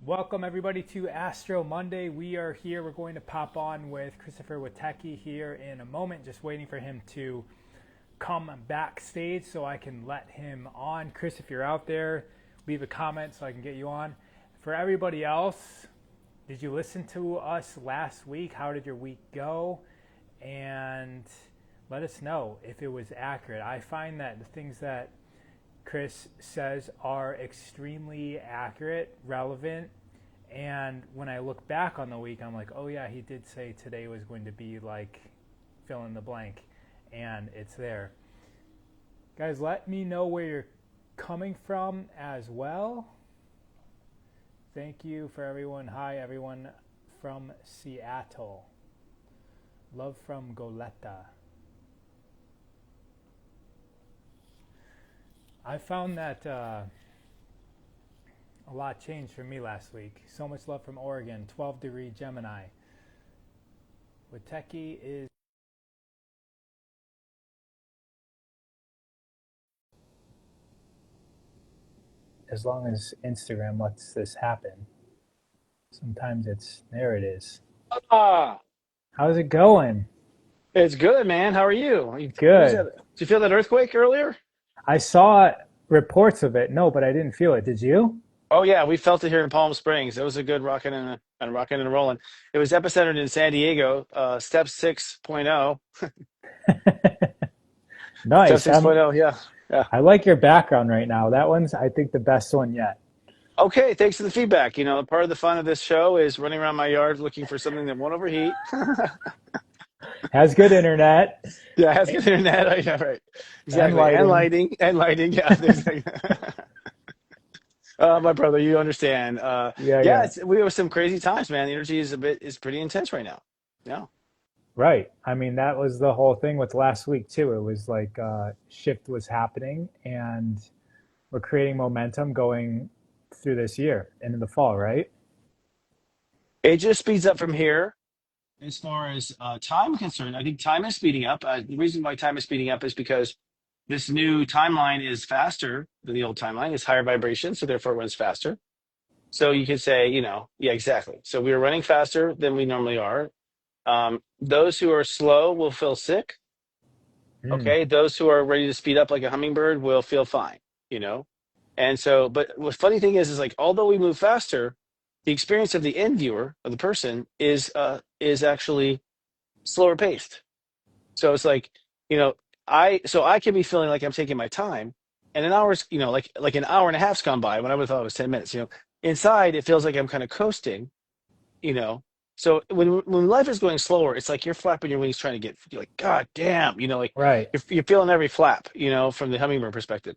Welcome everybody to Astro Monday. We are here. We're going to pop on with Christopher Witecki here in a moment. Just waiting for him to come backstage so I can let him on. Chris, if you're out there, leave a comment so I can get you on. For everybody else, did you listen to us last week? How did your week go? And let us know if it was accurate. I find that the things that Chris says are extremely accurate, relevant, and when I look back on the week, I'm like, oh yeah, he did say today was going to be like fill in the blank, and it's there. Guys, let me know where you're coming from as well. Thank you for everyone. Hi, everyone from Seattle. Love from Goleta. I found that a lot changed for me last week. So much love from Oregon, 12-degree Gemini. Witecki is... As long as Instagram lets this happen. Sometimes it's... There it is. Ah, How's it going? it's good, man. How are you? What was that? Good. Did you feel that earthquake earlier? I saw reports of it. No, but I didn't feel it. Did you? Oh yeah, we felt it here in Palm Springs. It was a good rocking and rolling. It was epicentered in San Diego, step 6.0. Step Nice. 6.0, yeah. Yeah. I like your background right now. That one's, I think, the best one yet. Okay, thanks for the feedback. Part of the fun of this show is running around my yard looking for something that won't overheat. Has good internet Yeah, it has good internet. Yeah, right. and Exactly. And lighting. lighting. And lighting. Yeah. My brother, you understand. Yeah, Yeah, yeah. we have some crazy times, man. The energy is pretty intense right now. Yeah. Right. I mean, that was the whole thing with last week too. It was like shift was happening and we're creating momentum going through this year into the fall, right? It just speeds up from here. As far as time concerned, I think time is speeding up. The reason why time is speeding up is because this new timeline is faster than the old timeline. It's higher vibration, so therefore it runs faster. So you could say, yeah, exactly. So we are running faster than we normally are. Those who are slow will feel sick. Mm, Okay. Those who are ready to speed up like a hummingbird will feel fine, you know? And so, but the funny thing is like, although we move faster, the experience of the end viewer of the person is actually slower paced. So it's like, you know, I can be feeling like I'm taking my time, and an hour's, like an hour and a half's gone by when I would have thought it was 10 minutes. Inside it feels like I'm kind of coasting, you know. So when life is going slower, it's like you're flapping your wings trying to get, you're like, God damn, like right. you're feeling every flap, from the hummingbird perspective.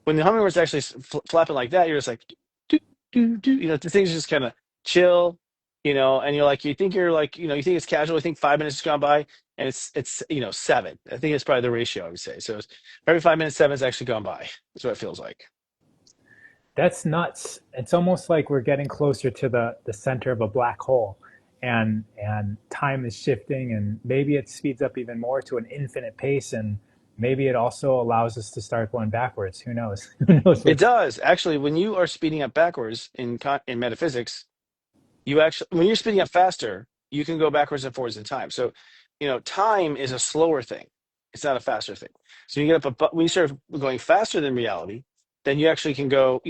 When the hummingbird's actually flapping like that, you're just like, do, do, do, the things just kind of chill, and you're like, you think you're like, you think it's casual. You think 5 minutes has gone by, and it's 7. I think it's probably the ratio I would say. So every 5 minutes, 7's actually gone by. That's what it feels like. That's nuts. It's almost like we're getting closer to the center of a black hole and time is shifting and maybe it speeds up even more to an infinite pace and maybe it also allows us to start going backwards. Who knows? Who knows It what's does actually. When you are speeding up backwards in metaphysics, you actually when you're speeding up faster, you can go backwards and forwards in time. So, time is a slower thing. It's not a faster thing. So you get up when you start going faster than reality, then you actually can go,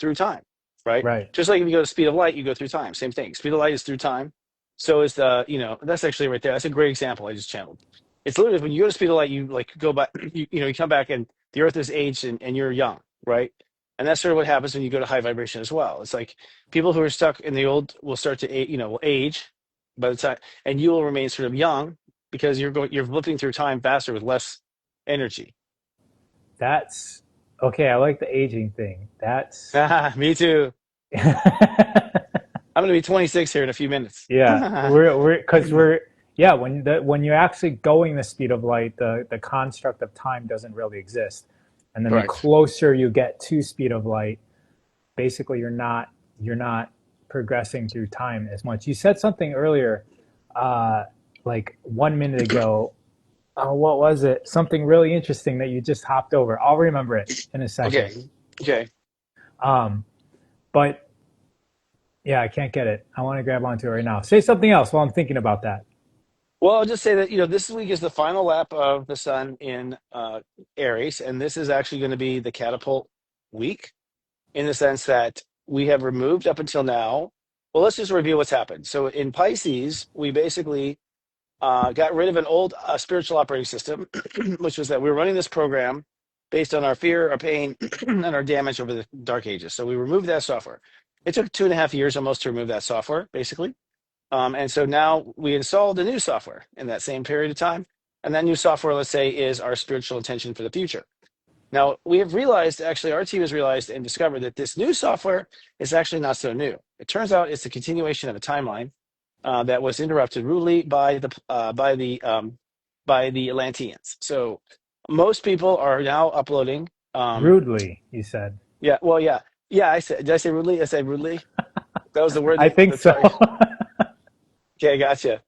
through time, right? right. Just like if you go to speed of light, you go through time. Same thing. Speed of light is through time. So is that's actually right there. That's a great example I just channeled. It's literally when you go to speed of light, you like go back, you come back and the earth is aged and you're young, right? And that's sort of what happens when you go to high vibration as well. It's like people who are stuck in the old will start to will age by the time, and you will remain sort of young because you're flipping through time faster with less energy. That's okay. I like the aging thing. That's Ah, me too. I'm going to be 26 here in a few minutes. yeah. We're because we're yeah, when you're actually going the speed of light, the construct of time doesn't really exist. And then the Correct. closer you get to speed of light, basically you're not progressing through time as much. You said something earlier, like 1 minute ago. Oh, what was it? Something really interesting that you just hopped over. I'll remember it in a second. Okay. Okay. Um, but Yeah, I can't get it. I want to grab onto it right now. Say something else while I'm thinking about that. Well, I'll just say that this week is the final lap of the sun in Aries, and this is actually going to be the catapult week in the sense that we have removed up until now. Well, let's just review what's happened. So in Pisces, we basically got rid of an old spiritual operating system, which was that we were running this program based on our fear, our pain, and our damage over the dark ages. So we removed that software. It took 2.5 years almost to remove that software, basically. And so now we installed the new software in that same period of time. And that new software, let's say, is our spiritual intention for the future. Now, we have realized, actually, our team has realized and discovered that this new software is actually not so new. It turns out it's a continuation of a timeline that was interrupted rudely by the Atlanteans. So most people are now uploading. Rudely, you said. Yeah, well, yeah, yeah. I said, did I say rudely? I said rudely. That was the word I that think the so. target. Okay, gotcha.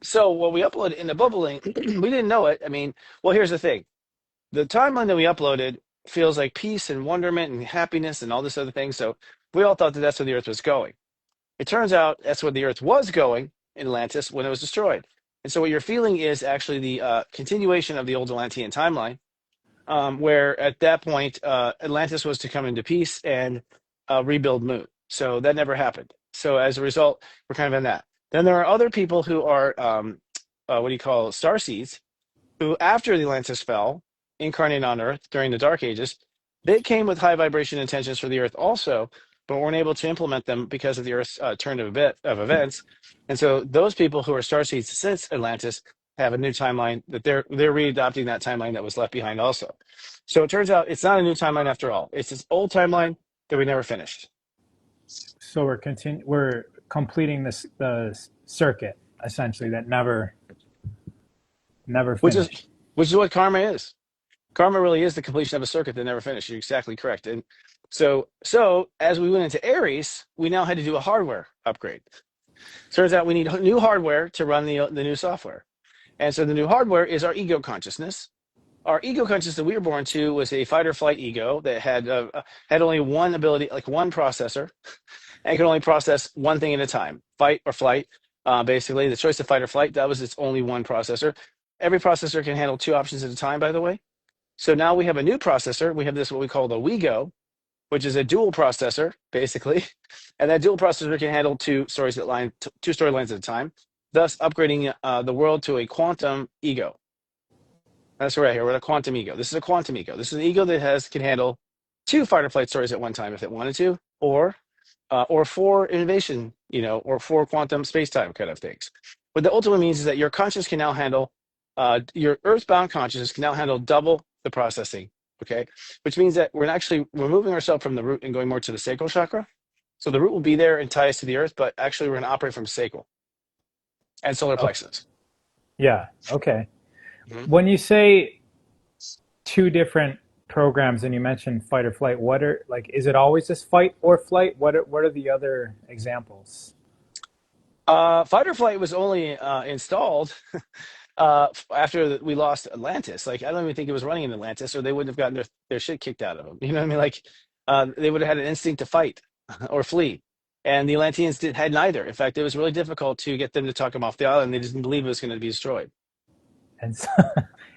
So what we uploaded in the bubbling, we didn't know it. I mean, well, here's the thing: the timeline that we uploaded feels like peace and wonderment and happiness and all this other thing. So we all thought that that's where the Earth was going. It turns out that's where the Earth was going in Atlantis when it was destroyed. And so what you're feeling is actually the continuation of the old Atlantean timeline, where at that point Atlantis was to come into peace and rebuild Moon. So that never happened. So as a result, we're kind of in that. Then there are other people who are what do you call starseeds, who after the Atlantis fell, incarnated on Earth during the Dark Ages. They came with high vibration intentions for the Earth also, but weren't able to implement them because of the Earth's turn of events. And so those people who are starseeds since Atlantis have a new timeline that they're readopting that timeline that was left behind also. So it turns out it's not a new timeline after all. It's this old timeline that we never finished. So we're completing this the circuit essentially that never Which is finished. which is what karma is. Karma really is the completion of a circuit that never finished. You're exactly correct. And so as we went into Aries, we now had to do a hardware upgrade. Turns out we need new hardware to run the new software. And so the new hardware is our ego consciousness. Our ego consciousness that we were born to was a fight or flight ego that had only one ability, like one processor, and could only process one thing at a time, fight or flight. Basically, the choice of fight or flight, that was its only one processor. Every processor can handle two options at a time, by the way. So now we have a new processor. We have this, what we call the WeGo, which is a dual processor, basically. And that dual processor can handle two storylines at a time, thus upgrading the world to a quantum ego. That's right here. We're at a quantum ego. This is a quantum ego. This is an ego that can handle two fight or flight stories at one time if it wanted to, or four innovation, or four quantum space-time kind of things. What that ultimately means is that your conscious can now handle, your earthbound consciousness can now handle double the processing, okay? Which means that we're actually removing ourselves from the root and going more to the sacral chakra. So the root will be there and tie us to the earth, but actually we're going to operate from sacral and solar Oh, plexus. yeah. Okay. Mhm. When you say two different programs and you mentioned fight or flight, what are like is it always just fight or flight? What are the other examples? Fight or flight was only installed after we lost Atlantis. Like, I don't even think it was running in Atlantis, or they wouldn't have gotten their shit kicked out of them. You know what I mean? Like, they would have had an instinct to fight or flee. And the Atlanteans had neither. In fact, it was really difficult to get them to talk them off the island. They just didn't believe it was going to be destroyed. And so,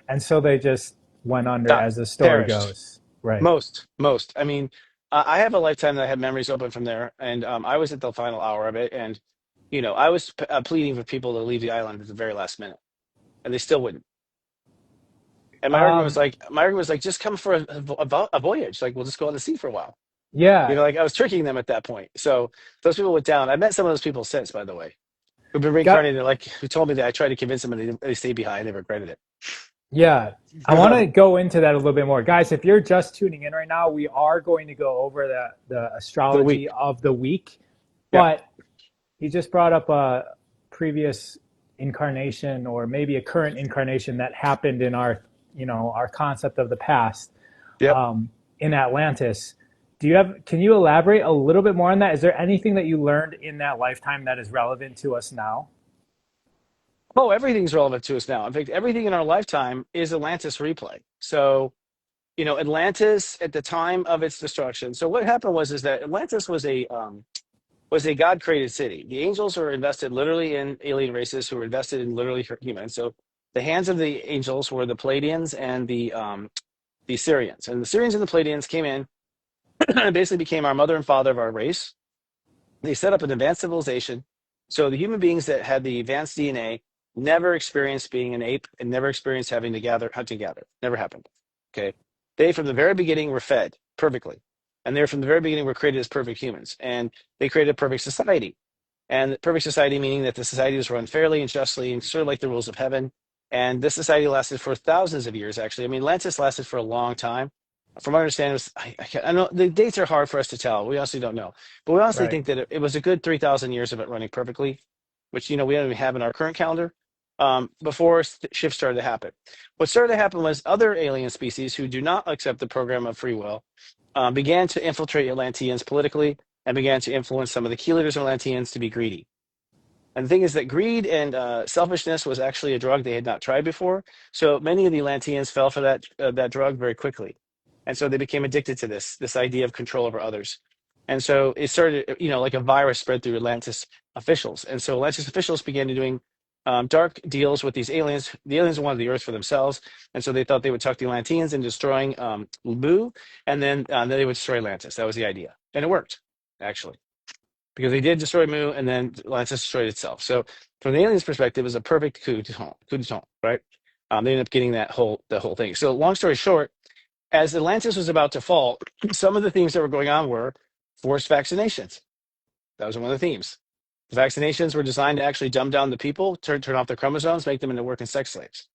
and so they just went under Stop. as the story Perished. goes. Right. Most. I mean, I have a lifetime that I have memories open from there, and I was at the final hour of it, and I was pleading for people to leave the island at the very last minute, and they still wouldn't. And Um, my argument was like, just come for a voyage. Like, we'll just go on the sea for a while. yeah, Like I was tricking them at that point. So those people went down. I met some of those people since, by the way, who've been got reincarnated. Like, who told me that I tried to convince them and they stayed behind. They regretted it. yeah. I want to go into that a little bit more. Guys, if you're just tuning in right now, we are going to go over the For the astrology week. of the week. Yep. But he just brought up a previous incarnation or maybe a current incarnation that happened in our concept of the past Yep. in Atlantis. Can you elaborate a little bit more on that? Is there anything that you learned in that lifetime that is relevant to us now? Oh, everything's relevant to us now. In fact, everything in our lifetime is Atlantis replay. So, Atlantis at the time of its destruction. So what happened was is that Atlantis was was a God created city. The angels were invested literally in alien races who were invested in literally humans. So the hands of the angels were the Palladians and the Syrians. And the Syrians and the Palladians came in and basically became our mother and father of our race. They set up an advanced civilization. So the human beings that had the advanced DNA never experienced being an ape and never experienced having to hunt and gather. Never happened. Okay. They, from the very beginning, were fed perfectly. And they, from the very beginning, were created as perfect humans. And they created a perfect society. And perfect society meaning that the society was run fairly and justly and sort of like the rules of heaven. And this society lasted for thousands of years, actually. I mean, Atlantis lasted for a long time. From my understanding, it was, I know the dates are hard for us to tell. We honestly don't know. But we honestly Right. think that it was a good 3,000 years of it running perfectly, which, we don't even have in our current calendar, before shifts started to happen. What started to happen was other alien species who do not accept the program of free will began to infiltrate Atlanteans politically and began to influence some of the key leaders of Atlanteans to be greedy. And the thing is that greed and selfishness was actually a drug they had not tried before. So many of the Atlanteans fell for that drug very quickly, and so they became addicted to this idea of control over others. And so it started, like a virus spread through Atlantis officials. And so Atlantis officials began doing dark deals with these aliens. The aliens wanted the Earth for themselves, and so they thought they would tuck the Atlanteans into destroying Lu, and then they would destroy Atlantis. That was the idea, and it worked actually because they did destroy Mu, and then Atlantis destroyed itself. So from the aliens' perspective, it was a perfect coup d'etat, right? They ended up getting the whole thing. So long story short, as Atlantis was about to fall, some of the themes that were going on were forced vaccinations. That was one of the themes. The vaccinations were designed to actually dumb down the people, turn off their chromosomes, make them into working sex slaves.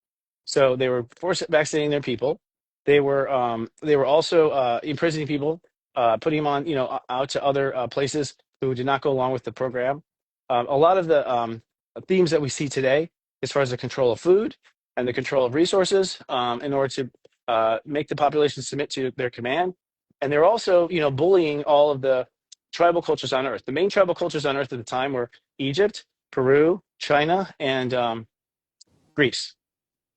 So they were forced vaccinating their people. They were also imprisoning people, putting them on out to other places who did not go along with the program. A lot of the themes that we see today, as far as the control of food and the control of resources, in order to make the population submit to their command, and they're also bullying all of the tribal cultures on Earth. The main tribal cultures on Earth at the time were Egypt, Peru, China, and Greece.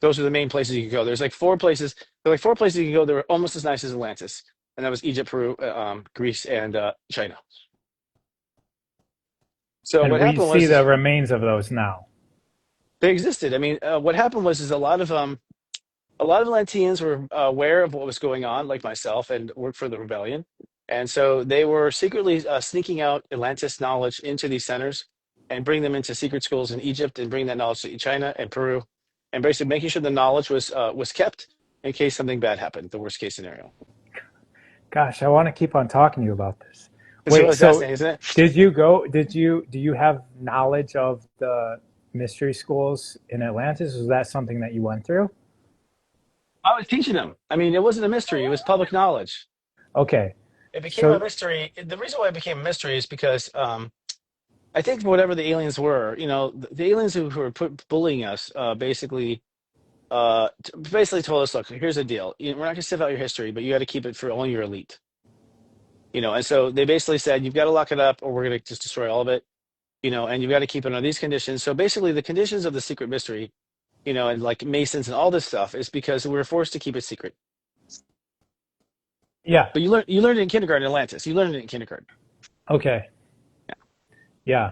Those are the main places you could go. There's like four places. There are like four places you can go that were almost as nice as Atlantis, and that was Egypt, Peru, Greece, and China. So And what we happened see was the remains of those now. they existed. I mean, what happened was is a lot of Atlanteans were aware of what was going on, like myself, and worked for the rebellion, and so they were secretly sneaking out Atlantis knowledge into these centers and bring them into secret schools in Egypt and bring that knowledge to China and Peru, and basically making sure the knowledge was kept in case something bad happened, the worst case scenario. Gosh, I want to keep on talking to you about this. It's Wait, really so fascinating, isn't it? do you have knowledge of the mystery schools in Atlantis? Was that something that you went through? I was teaching them. I mean, it wasn't a mystery; it was public knowledge. Okay. It became a So, mystery. The reason why it became a mystery is because I think whatever the aliens were, the aliens who were bullying us, basically told us, look, here's the deal. We're not going to sift out your history, but you got to keep it for only your elite. And so they basically said, you've got to lock it up or we're going to just destroy all of it, and you've got to keep it under these conditions. So basically the conditions of the secret mystery, and like Masons and all this stuff is because we were forced to keep it secret. yeah. But you learned it in kindergarten in Atlantis. You learned it in kindergarten. Okay. Yeah.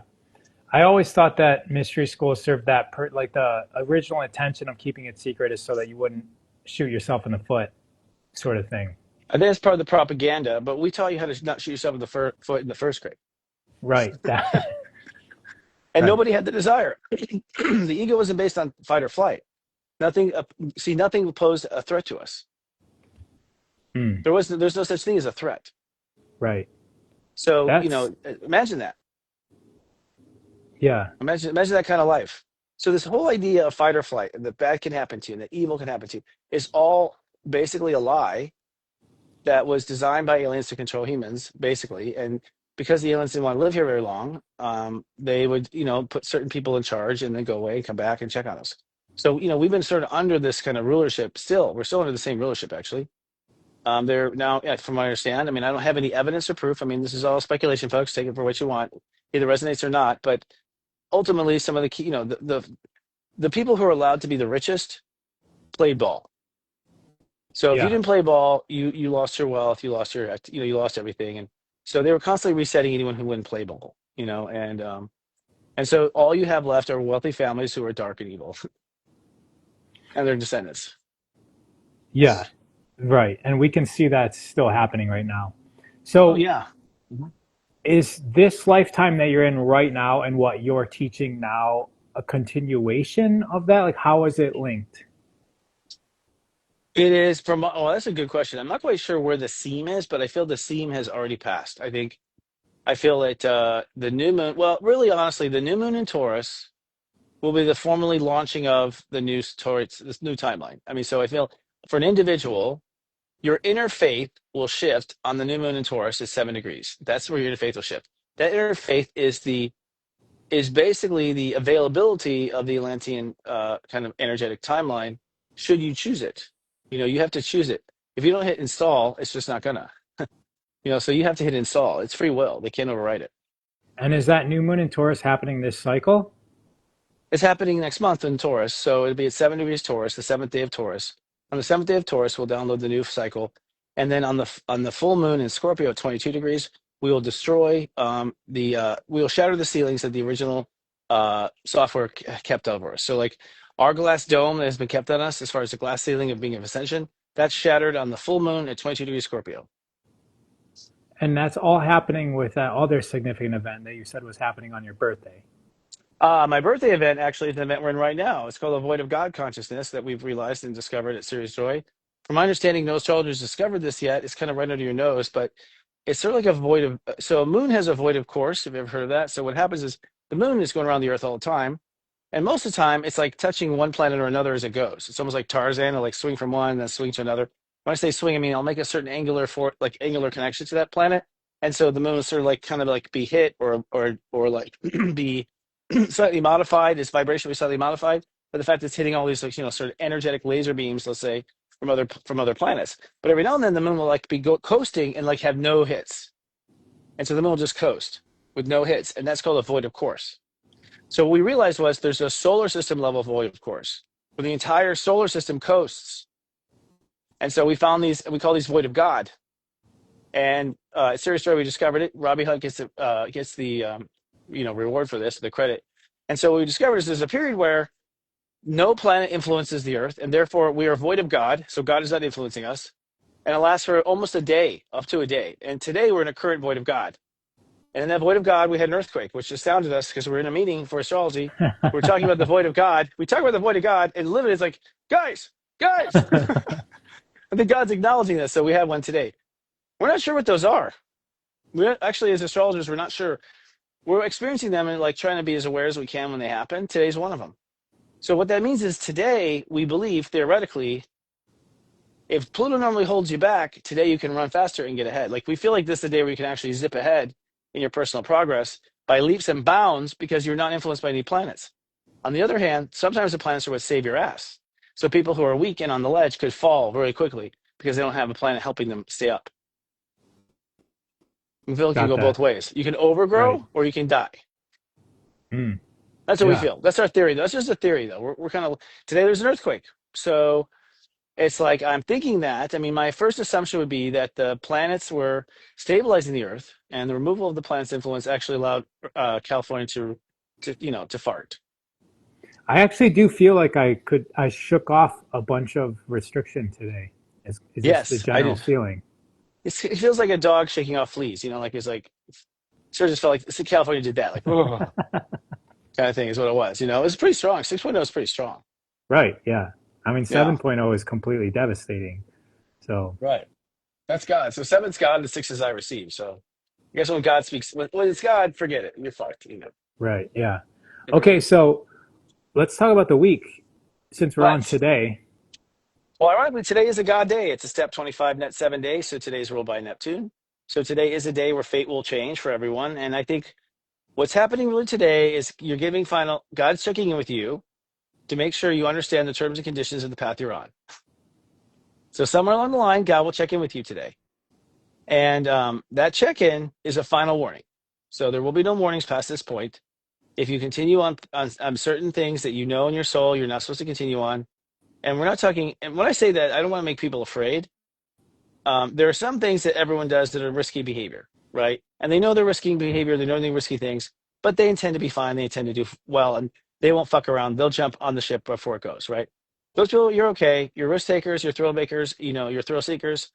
I always thought that mystery schools served like the original intention of keeping it secret is so that you wouldn't shoot yourself in the foot, sort of thing. I think that's part of the propaganda, but we taught you how to not shoot yourself in the foot in the first grade. Right. That, And right. nobody had the desire. The ego wasn't based on fight or flight. Nothing, nothing posed a threat to us. Hmm. There's no such thing as a threat. Right. So, That's imagine that. yeah. Imagine that kind of life. So this whole idea of fight or flight, and that bad can happen to you, and that evil can happen to you, is all basically a lie that was designed by aliens to control humans, basically. And because the aliens didn't want to live here very long, they would, put certain people in charge and then go away and come back and check on us. So, we've been sort of under this kind of rulership still. We're still under the same rulership, actually. They're now, yeah, from what I understand, I mean, I don't have any evidence or proof. I mean, this is all speculation, folks. Take it for what you want. Either resonates or not. But ultimately, some of the key, the people who are allowed to be the richest played ball. So if you Yeah. didn't play ball, you lost your wealth, you lost you lost everything, and so they were constantly resetting anyone who wouldn't play ball. and so all you have left are wealthy families who are dark and evil, and their descendants. Yeah, right. And we can see that's still happening right now. Oh So, yeah. Mhm. is this lifetime that you're in right now and what you're teaching now a continuation of that? Like, how is it linked? It is from. Oh, that's a good question. I'm not quite sure where the seam is, but I feel the seam has already passed. I feel that the new moon. Well, really, honestly, the new moon in Taurus will be the formally launching of the new Taurus, this new timeline. I mean, so I feel for an individual, your inner faith will shift on the new moon in Taurus is 7 degrees. That's where your inner faith will shift. That inner faith is basically the availability of the Atlantean kind of energetic timeline. Should you choose it, you have to choose it. If you don't hit install, it's just not gonna. So you have to hit install. It's free will. They can't override it. And is that new moon in Taurus happening this cycle? It's happening next month in Taurus, so it'll be at 7 degrees Taurus, the seventh day of Taurus. On the seventh day of Taurus, we'll download the new cycle, and then on the full moon in Scorpio at 22 degrees, we will destroy we will shatter the ceilings that the original software kept over us. So like our glass dome that has been kept on us, as far as the glass ceiling of being of ascension, that's shattered on the full moon at 22 degrees Scorpio. And that's all happening with that other significant event that you said was happening on your birthday. My birthday event actually is an event we're in right now. It's called the Void of God Consciousness that we've realized and discovered at Serious Joy. From my understanding, no astrologers discovered this yet. It's kind of right under your nose, but it's sort of like a void of. So a moon has a void of course. Have you ever heard of that? So what happens is the moon is going around the Earth all the time, and most of the time it's like touching one planet or another as it goes. It's almost like Tarzan, or like swing from one and then swing to another. When I say swing, I mean I'll make a certain angular connection to that planet, and so the moon will sort of like kind of like be hit or like be slightly modified. Its vibration will be slightly modified, but the fact it's hitting all these like sort of energetic laser beams, let's say from other planets. But every now and then the moon will like be coasting and like have no hits, and so the moon will just coast with no hits, and that's called a void of course. So what we realized was there's a solar system level void of course where the entire solar system coasts, and so we found these. We call these void of God. And Serious Story, we discovered it. Robbie Hunt gets the reward for this, the credit. And so what we discovered is there's a period where no planet influences the Earth, and therefore we are void of God. So God is not influencing us, and it lasts for almost a day, up to a day. And today we're in a current void of God. And in that void of God, we had an earthquake, which astounded us because we're in a meeting for astrology. We're talking about the void of God. We talk about the void of God, and literally it's like, guys. I think God's acknowledging this. So we had one today. We're not sure what those are. We're actually, as astrologers, we're not sure. We're experiencing them and like trying to be as aware as we can when they happen. Today's one of them. So what that means is today we believe theoretically, if Pluto normally holds you back, today you can run faster and get ahead. Like we feel like this is the day where you can actually zip ahead in your personal progress by leaps and bounds because you're not influenced by any planets. On the other hand, sometimes the planets are what save your ass. So people who are weak and on the ledge could fall very quickly because they don't have a planet helping them stay up. We feel it can Got go both that. ways. You can Right. overgrow or you can die. Mm. That's what we Yeah. feel. That's our theory. That's just a theory, though. We're kind of today. There's an earthquake, so it's like I'm thinking that. I mean, my first assumption would be that the planets were stabilizing the Earth, and the removal of the planet's influence actually allowed California to fart. I actually do feel like I shook off a bunch of restriction today. Is this the Yes, I general did. feeling? It feels like a dog shaking off fleas. Like it's like sort of just felt like California did that, like "Ugh," kind of thing is what it was. It was pretty strong. 6.0 is pretty strong. Right, yeah. I mean, Yeah. 7.0 is completely devastating. So, Right. That's God. So seven's God, and the six is I receive. So I guess when God speaks, when it's God, forget it. You're fucked. right, yeah. Okay, so let's talk about the week since we're on Let's. today. Well, ironically, today is a God day. It's a step 25 net 7 day. So today's ruled by Neptune. So today is a day where fate will change for everyone. And I think what's happening really today is you're giving final, God's checking in with you to make sure you understand the terms and conditions of the path you're on. So somewhere along the line, God will check in with you today. And that check in is a final warning. So there will be no warnings past this point. If you continue on certain things that you know in your soul you're not supposed to continue on, and we're not talking, and when I say that, I don't want to make people afraid. There are some things that everyone does that are risky behavior. right? And they know they're risking behavior, they know they're risky things, but they intend to be fine. They intend to do well, and they won't fuck around. They'll jump on the ship before it goes, right? Those people, you're okay. You're risk takers, you're thrill makers, you're thrill seekers.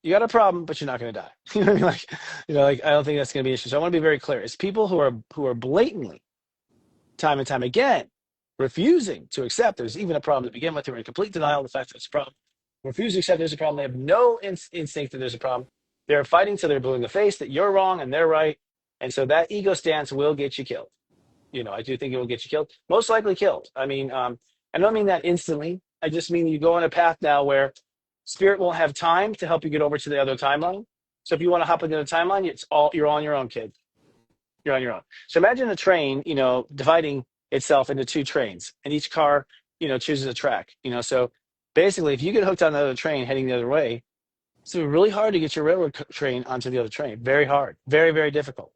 You got a problem, but you're not going to die. You know what I mean? Like I don't think that's going to be an issue. So I want to be very clear. It's people who are blatantly, time and time again, refusing to accept there's even a problem to begin with. They're in complete denial of the fact that there's a problem. Refuse to accept there's a problem. They have no instinct that there's a problem. They're fighting till they're blue in the face that you're wrong and they're right. And so that ego stance will get you killed. I do think it will get you killed, most likely killed. I mean, I don't mean that instantly. I just mean you go on a path now where spirit won't have time to help you get over to the other timeline. So if you want to hop into the timeline, you're on your own, kid. You're on your own. So imagine a train, dividing itself into two trains, and each car, chooses a track. So basically, if you get hooked on the other train heading the other way, it's really hard to get your railroad train onto the other train. Very hard. Very, very difficult.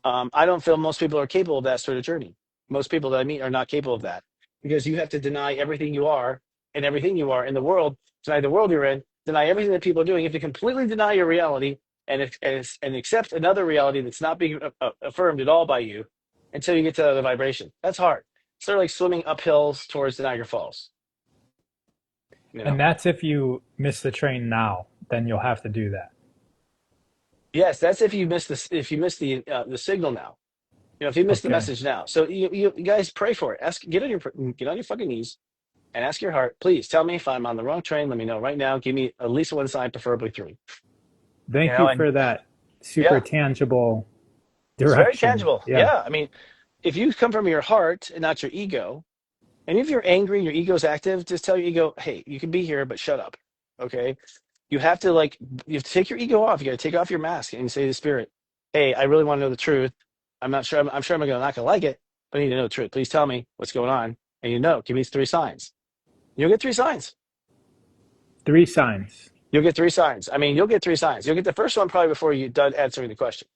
I don't feel most people are capable of that sort of journey. Most people that I meet are not capable of that because you have to deny everything you are and everything you are in the world, deny the world you're in, deny everything that people are doing. You have to completely deny your reality and accept another reality that's not being affirmed at all by you until you get to the vibration. That's hard. It's sort of like swimming up hills towards the Niagara Falls. You And know. that's if you miss the train now, then you'll have to do that. Yes, that's if you miss the signal now. If you miss the Okay. message now. So you guys pray for it. Get on your fucking knees and ask your heart. Please tell me if I'm on the wrong train. Let me know right now. Give me at least one sign, preferably three. Thank you And for that super yeah, tangible it's very direction. tangible. Yeah. Yeah, I mean, if you come from your heart and not your ego, and if you're angry and your ego's active, just tell your ego, hey, you can be here, but shut up. Okay. You have to you have to take your ego off. You got to take off your mask and say to the spirit, hey, I really want to know the truth. I'm not sure. I'm sure I'm not going to like it, but I need to know the truth. Please tell me what's going on. And give me three signs. You'll get three signs. Three signs. You'll get three signs. I mean, you'll get three signs. You'll get the first one probably before you're done answering the question.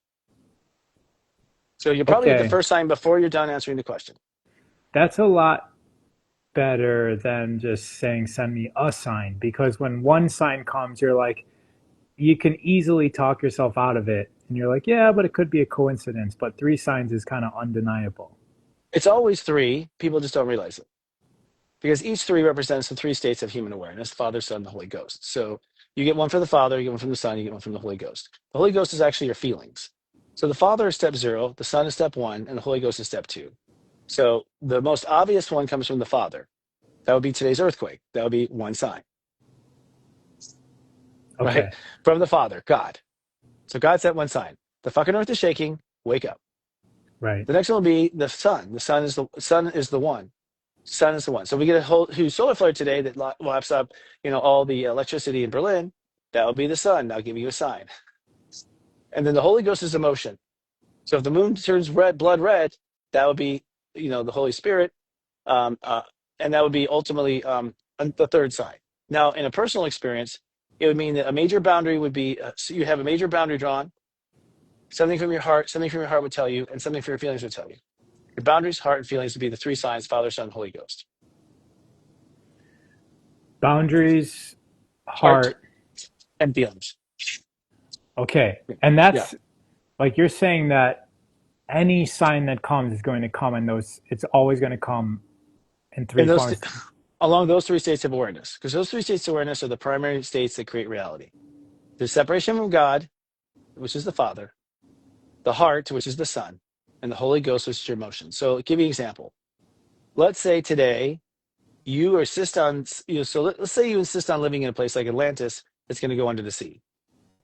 So you'll probably get the Okay. first sign before you're done answering the question. That's a lot better than just saying, send me a sign. Because when one sign comes, you're like, you can easily talk yourself out of it. And you're like, yeah, but it could be a coincidence. But three signs is kind of undeniable. It's always three. People just don't realize it. Because each three represents the three states of human awareness: the Father, Son, the Holy Ghost. So you get one for the Father, you get one from the Son, you get one from the Holy Ghost. The Holy Ghost is actually your feelings. So the Father is step 0, the Son is step 1, and the Holy Ghost is step 2. So the most obvious one comes from the Father. That would be today's earthquake. That would be one sign, right? Okay. From the Father, God. So God's that one sign. The fucking earth is shaking. Wake up. Right. The next one will be the Sun. The Sun is the one. Sun is the one. So we get a whole huge solar flare today that laps up, all the electricity in Berlin. That will be the sun. I'll give you a sign. And then the Holy Ghost is emotion. So if the moon turns blood red, that would be, the Holy Spirit, um, uh, and that would be ultimately the third sign. Now, in a personal experience, it would mean that a major boundary would be so you have a major boundary drawn. Something from your heart would tell you, and something from your feelings would tell you. Your boundaries, heart, and feelings would be the three signs: Father, Son, Holy Ghost. Boundaries, Heart heart. and feelings. Okay. And Yeah. that's like you're saying that any sign that comes is going to come in those, it's always going to come in three And those forms. along those three states of awareness, because those three states of awareness are the primary states that create reality. The separation from God, which is the Father, the heart, which is the Son, and the Holy Ghost, which is your emotion. So I'll give you an example. Let's say today you insist on, let's say you insist on living in a place like Atlantis that's going to go under the sea.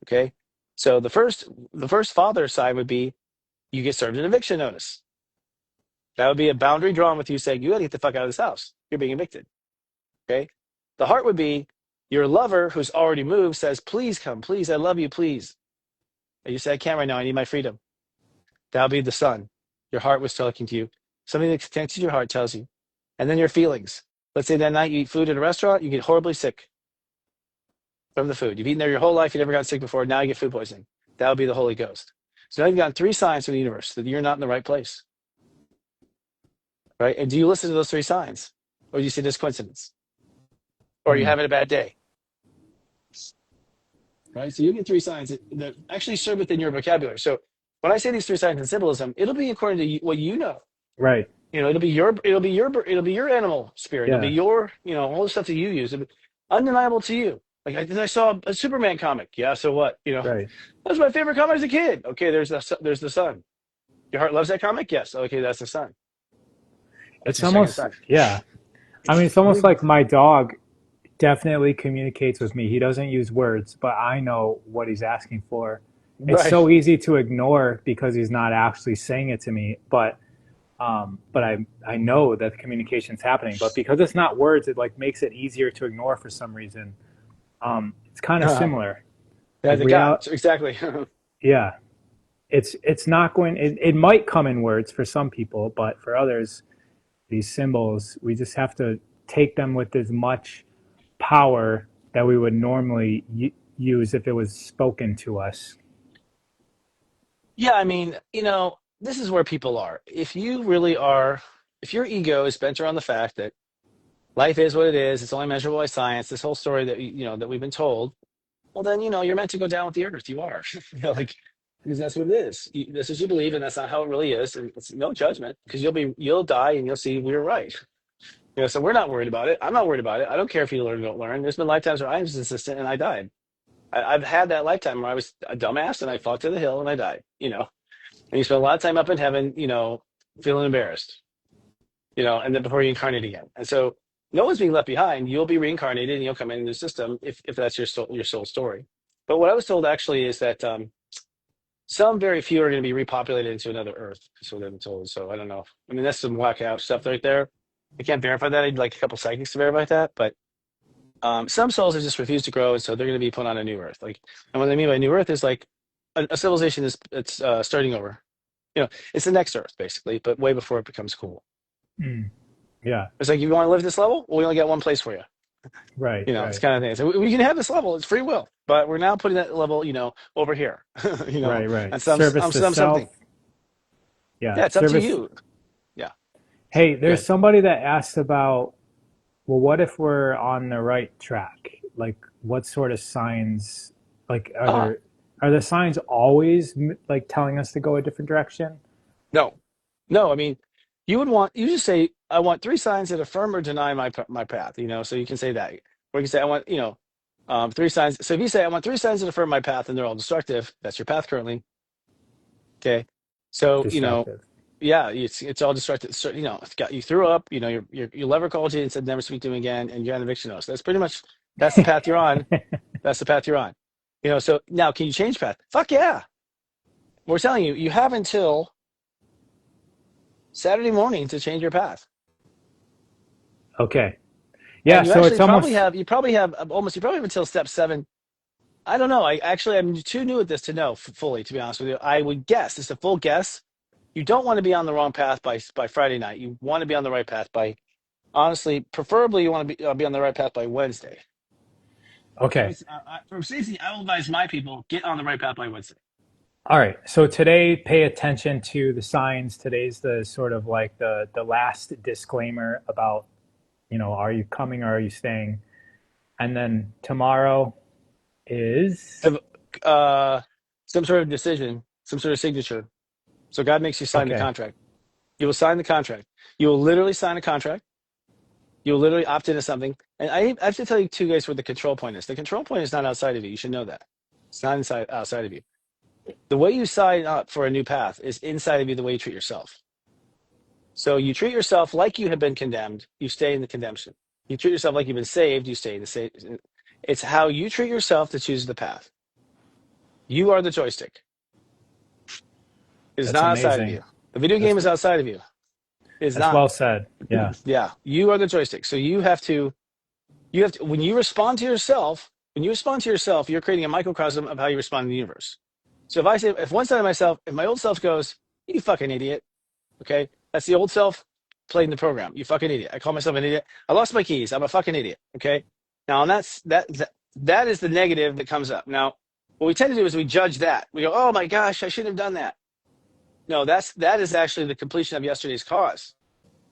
Okay. So the first father sign would be you get served an eviction notice. That would be a boundary drawn with you saying, you got to get the fuck out of this house. You're being evicted. Okay. The heart would be your lover who's already moved says, please come, please, I love you, please. And you say, I can't right now, I need my freedom. That would be the Son. Your heart was talking to you. Something that connects to your heart tells you. And then your feelings. Let's say that night you eat food at a restaurant, you get horribly sick from the food. You've eaten there your whole life, you never got sick before, now you get food poisoning. That would be the Holy Ghost. So now you've gotten three signs from the universe that you're not in the right place. Right? And do you listen to those three signs? Or do you say this coincidence? Or are you Hmm. having a bad day? right? So you get three signs that actually serve within your vocabulary. So when I say these three signs in symbolism, it'll be according to what you know. Right. You know, it'll be your animal spirit. It'll be Yeah. your, all the stuff that you use. It'll be undeniable to you. Like I saw a Superman comic. Yeah, so what? Right. That was my favorite comic as a kid. Okay, there's the sun. Your heart loves that comic? Yes. Okay, that's the sun. That's It's your second almost, sign. yeah. I mean, it's almost like my dog definitely communicates with me. He doesn't use words, but I know what he's asking for. It's Right. so easy to ignore because he's not actually saying it to me, but I know that the communication's happening. But because it's not words, it like makes it easier to ignore for some reason. It's kind of similar. Like That's a God. real, So exactly. yeah. It's not going. It might come in words for some people, but for others, these symbols we just have to take them with as much power that we would normally use if it was spoken to us. Yeah, I mean, this is where people are. If your ego is bent around the fact that life is what it is, it's only measurable by science, this whole story that we've been told, well, then, you're meant to go down with the earth. You are. Like, because that's what it is. This is what you believe, and that's not how it really is. And it's no judgment because you'll die and you'll see we were right. So we're not worried about it. I'm not worried about it. I don't care if you learn or don't learn. There's been lifetimes where I was insistent and I died. I've had that lifetime where I was a dumbass and I fought to the hill and I died. And you spend a lot of time up in heaven, feeling embarrassed, and then before you incarnate again. And so no one's being left behind. You'll be reincarnated and you'll come into the system if that's your soul story. But what I was told actually is that some very few are going to be repopulated into another Earth. That's what I've been told. So I don't know. I mean, that's some whack out stuff right there. I can't verify that. I'd like a couple psychics to verify that. But some souls have just refused to grow, and so they're going to be put on a new Earth. Like, and what I mean by new Earth is like a civilization it's starting over. It's the next Earth basically, but way before it becomes cool. Mm, yeah. It's like you want to live this level, well, we only got one place for you. Right. It's Right. kind of thing. So we can have this level; it's free will, but we're now putting that level, over here. Right. Right. And some Service to something. self. Yeah. Yeah, it's up to Service. you. Yeah, Hey, there's good. somebody that asked about, well, what if we're on the right track? Like, what sort of signs, like, Ah, are the signs always like telling us to go a different direction? no, no. I mean, you just say, I want three signs that affirm or deny my path. So you can say that, or you can say, I want, three signs. So if you say, I want three signs that affirm my path, and they're all destructive, that's your path currently. Okay. So, Destructive. yeah, it's all destructive. So, you threw up, your lover called you and said never speak to him again, and you're on eviction notice. That's pretty much that's the path you're on. That's the path you're on. So now can you change path? Fuck yeah. We're telling you, you have until Saturday morning to change your path. Okay. Yeah. And you So actually it's probably almost have you probably have until step 7. I don't know. I'm too new at this to know fully, to be honest with you. I would guess, it's a full guess. You don't want to be on the wrong path by Friday night. You want to be on the right path by, honestly, preferably you want to be on the right path by Wednesday. okay. For safety, I will advise my people get on the right path by Wednesday. All right. So today, pay attention to the signs. Today's the sort of like the last disclaimer about, are you coming or are you staying? And then tomorrow is Have some sort of decision, some sort of signature. So God makes you sign the okay. contract. You will sign the contract. You will literally sign a contract. You will literally opt into something. And I have to tell you two guys where the control point is. The control point is not outside of you. You should know that. It's not outside of you. The way you sign up for a new path is inside of you, the way you treat yourself. So you treat yourself like you have been condemned, you stay in the condemnation. You treat yourself like you've been saved, you stay in the save. It's how you treat yourself that chooses the path. You are the joystick. It is That's not outside of you. amazing. The video That's game is outside of you. It is that's not. well said. Yeah. Yeah, you are the joystick. So you have to when you respond to yourself, you're creating a microcosm of how you respond in the universe. So if one side of myself, if my old self goes, you fucking idiot, okay, that's the old self playing the program. You fucking idiot. I call myself an idiot. I lost my keys. I'm a fucking idiot. Okay. Now, and that is the negative that comes up. Now, what we tend to do is we judge that. We go, oh my gosh, I shouldn't have done that. No, that is actually the completion of yesterday's cause.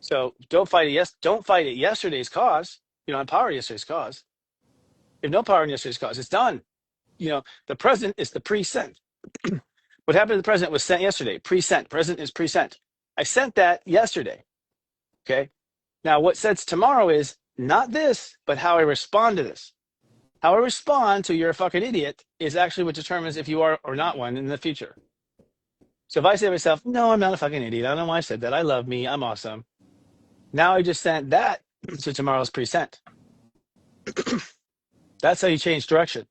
So don't fight it. Don't fight it. Yesterday's cause. You don't have power in yesterday's cause. You have no power in yesterday's cause. It's done. The present is the pre-sent. What happened to the present was sent yesterday. Pre-sent. Present is pre-sent. I sent that yesterday. Okay. Now, what sets tomorrow is not this, but how I respond to this. How I respond to "you're a fucking idiot" is actually what determines if you are or not one in the future. So if I say to myself, "No, I'm not a fucking idiot. I don't know why I said that. I love me. I'm awesome." Now I just sent that to tomorrow's pre-sent. That's how you change direction.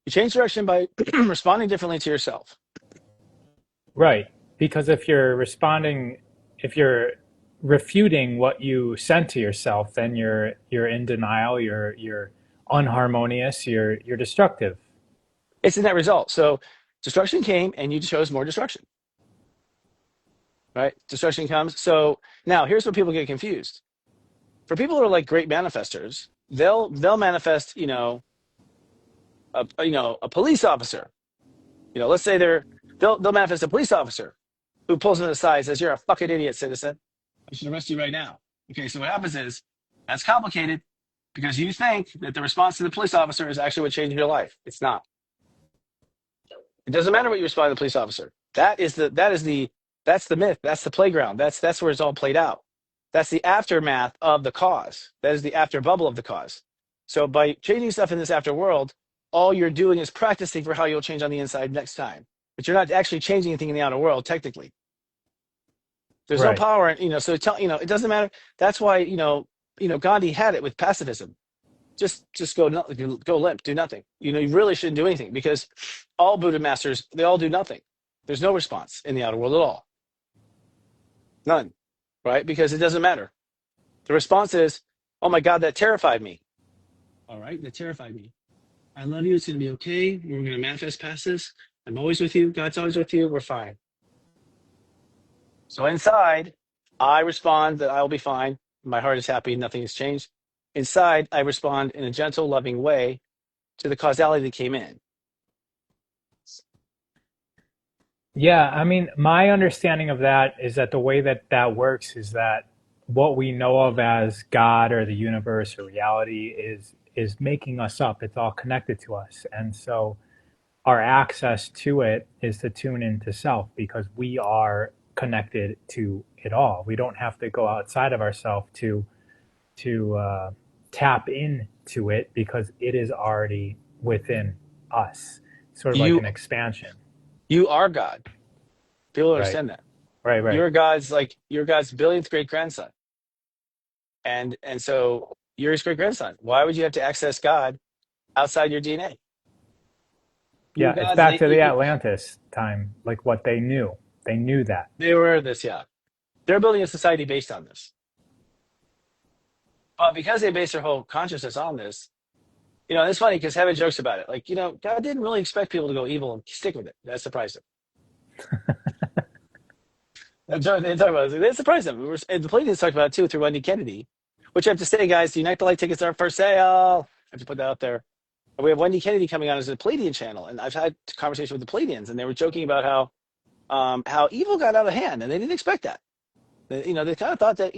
You change direction by responding differently to yourself. Right. Because if you're refuting what you sent to yourself, then you're in denial, you're unharmonious, you're destructive. It's the net result. So destruction came and you chose more destruction, right? Destruction comes. So now here's where people get confused. For people who are like great manifestors, they'll manifest, a police officer. Let's say they'll manifest a police officer who pulls them aside and says, "You're a fucking idiot, citizen. I should arrest you right now." Okay, so what happens is that's complicated because you think that the response to the police officer is actually what changed your life. It's not. It doesn't matter what you respond to the police officer. That's the myth. That's the playground. That's where it's all played out. That's the aftermath of the cause. That is the after bubble of the cause. So by changing stuff in this after world, all you're doing is practicing for how you'll change on the inside next time. But you're not actually changing anything in the outer world, technically. There's no Right. power, so it doesn't matter. That's why, Gandhi had it with pacifism. Just go limp, do nothing. You really shouldn't do anything because all Buddha masters, they all do nothing. There's no response in the outer world at all. None, right? Because it doesn't matter. The response is, "Oh my God, that terrified me." All right, that terrified me. I love you. It's going to be okay. We're going to manifest past this. I'm always with you. God's always with you. We're fine. So inside, I respond that I'll be fine. My heart is happy. Nothing has changed. Inside, I respond in a gentle, loving way to the causality that came in. Yeah, I mean, my understanding of that is that the way that that works is that what we know of as God or the universe or reality is making us up. It's all connected to us. And so our access to it is to tune into self because we are connected to it all. We don't have to go outside of ourselves to tap into it because it is already within us, sort of like You an expansion. you are God. People don't Right, understand that. right, right. You're God's billionth great grandson. And so you're his great grandson. Why would you have to access God outside your DNA? You're Yeah, it's God's back to the you, Atlantis time, like what they knew. They knew that. they were this, yeah. They're building a society based on this. But because they base their whole consciousness on this, it's funny because Heaven jokes about it. Like, God didn't really expect people to go evil and stick with it. That surprised him. They talk about it. They surprised him. And the Palladians talked about it too through Wendy Kennedy, which I have to say, guys, the Unite the Light tickets are for sale. I have to put that out there. And we have Wendy Kennedy coming on as a Palladian channel. And I've had a conversation with the Palladians, and they were joking about how evil got out of hand, and they didn't expect that. They kind of thought that,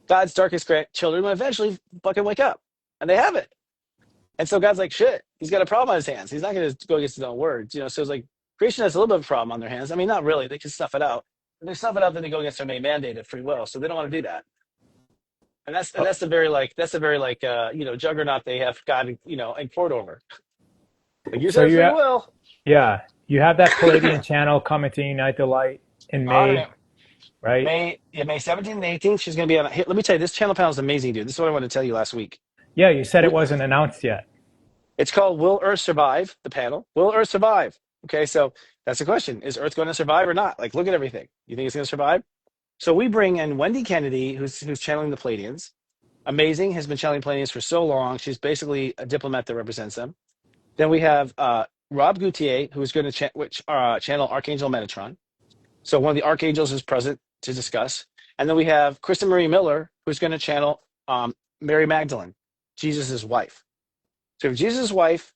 God's darkest children will eventually fucking wake up. And they haven't. And so God's like, shit, he's got a problem on his hands. He's not going to go against his own words. So it's like creation has a little bit of a problem on their hands. I mean, not really. They can stuff it out. If they stuff it out, then they go against their main mandate of free will. So they don't want to do that. And Oh, that's the very juggernaut they have God in court over. Like you so said you free have, will. yeah, you have that Palladian channel coming to Unite the Light in On May, right? May 17th and 18th, she's going to be on. Here, let me tell you, this channel panel is amazing, dude. This is what I wanted to tell you last week. Yeah, you said it wasn't announced yet. It's called "Will Earth Survive?" The panel. Will Earth survive? Okay, so that's the question: is Earth going to survive or not? Like, look at everything. You think it's going to survive? So we bring in Wendy Kennedy, who's channeling the Palladians. Amazing, has been channeling Palladians for so long. She's basically a diplomat that represents them. Then we have Rob Goutier, who's going to channel Archangel Metatron. So one of the archangels is present to discuss. And then we have Kristen Marie Miller, who's going to channel Mary Magdalene, Jesus' wife. So we have Jesus' wife,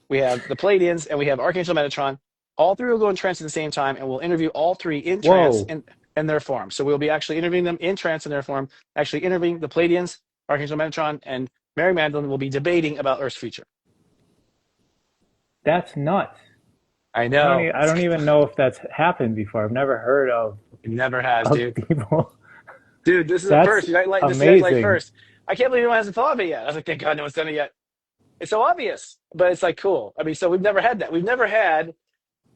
we have the Palladians, and we have Archangel Metatron. All three will go in trance at the same time, and we'll interview all three in trance Whoa. in their form. So we'll be actually interviewing them in trance in their form, actually interviewing the Palladians, Archangel Metatron, and Mary Magdalene will be debating about Earth's future. That's nuts. I know. I don't even know if that's happened before. I've never heard It never has, of dude. people. Dude, this is a That's first. Unite Light. This is Unite Light amazing. first. I can't believe anyone hasn't thought of it yet. I was like, thank God no one's done it yet. It's so obvious, but it's like cool. I mean, so we've never had that. We've never had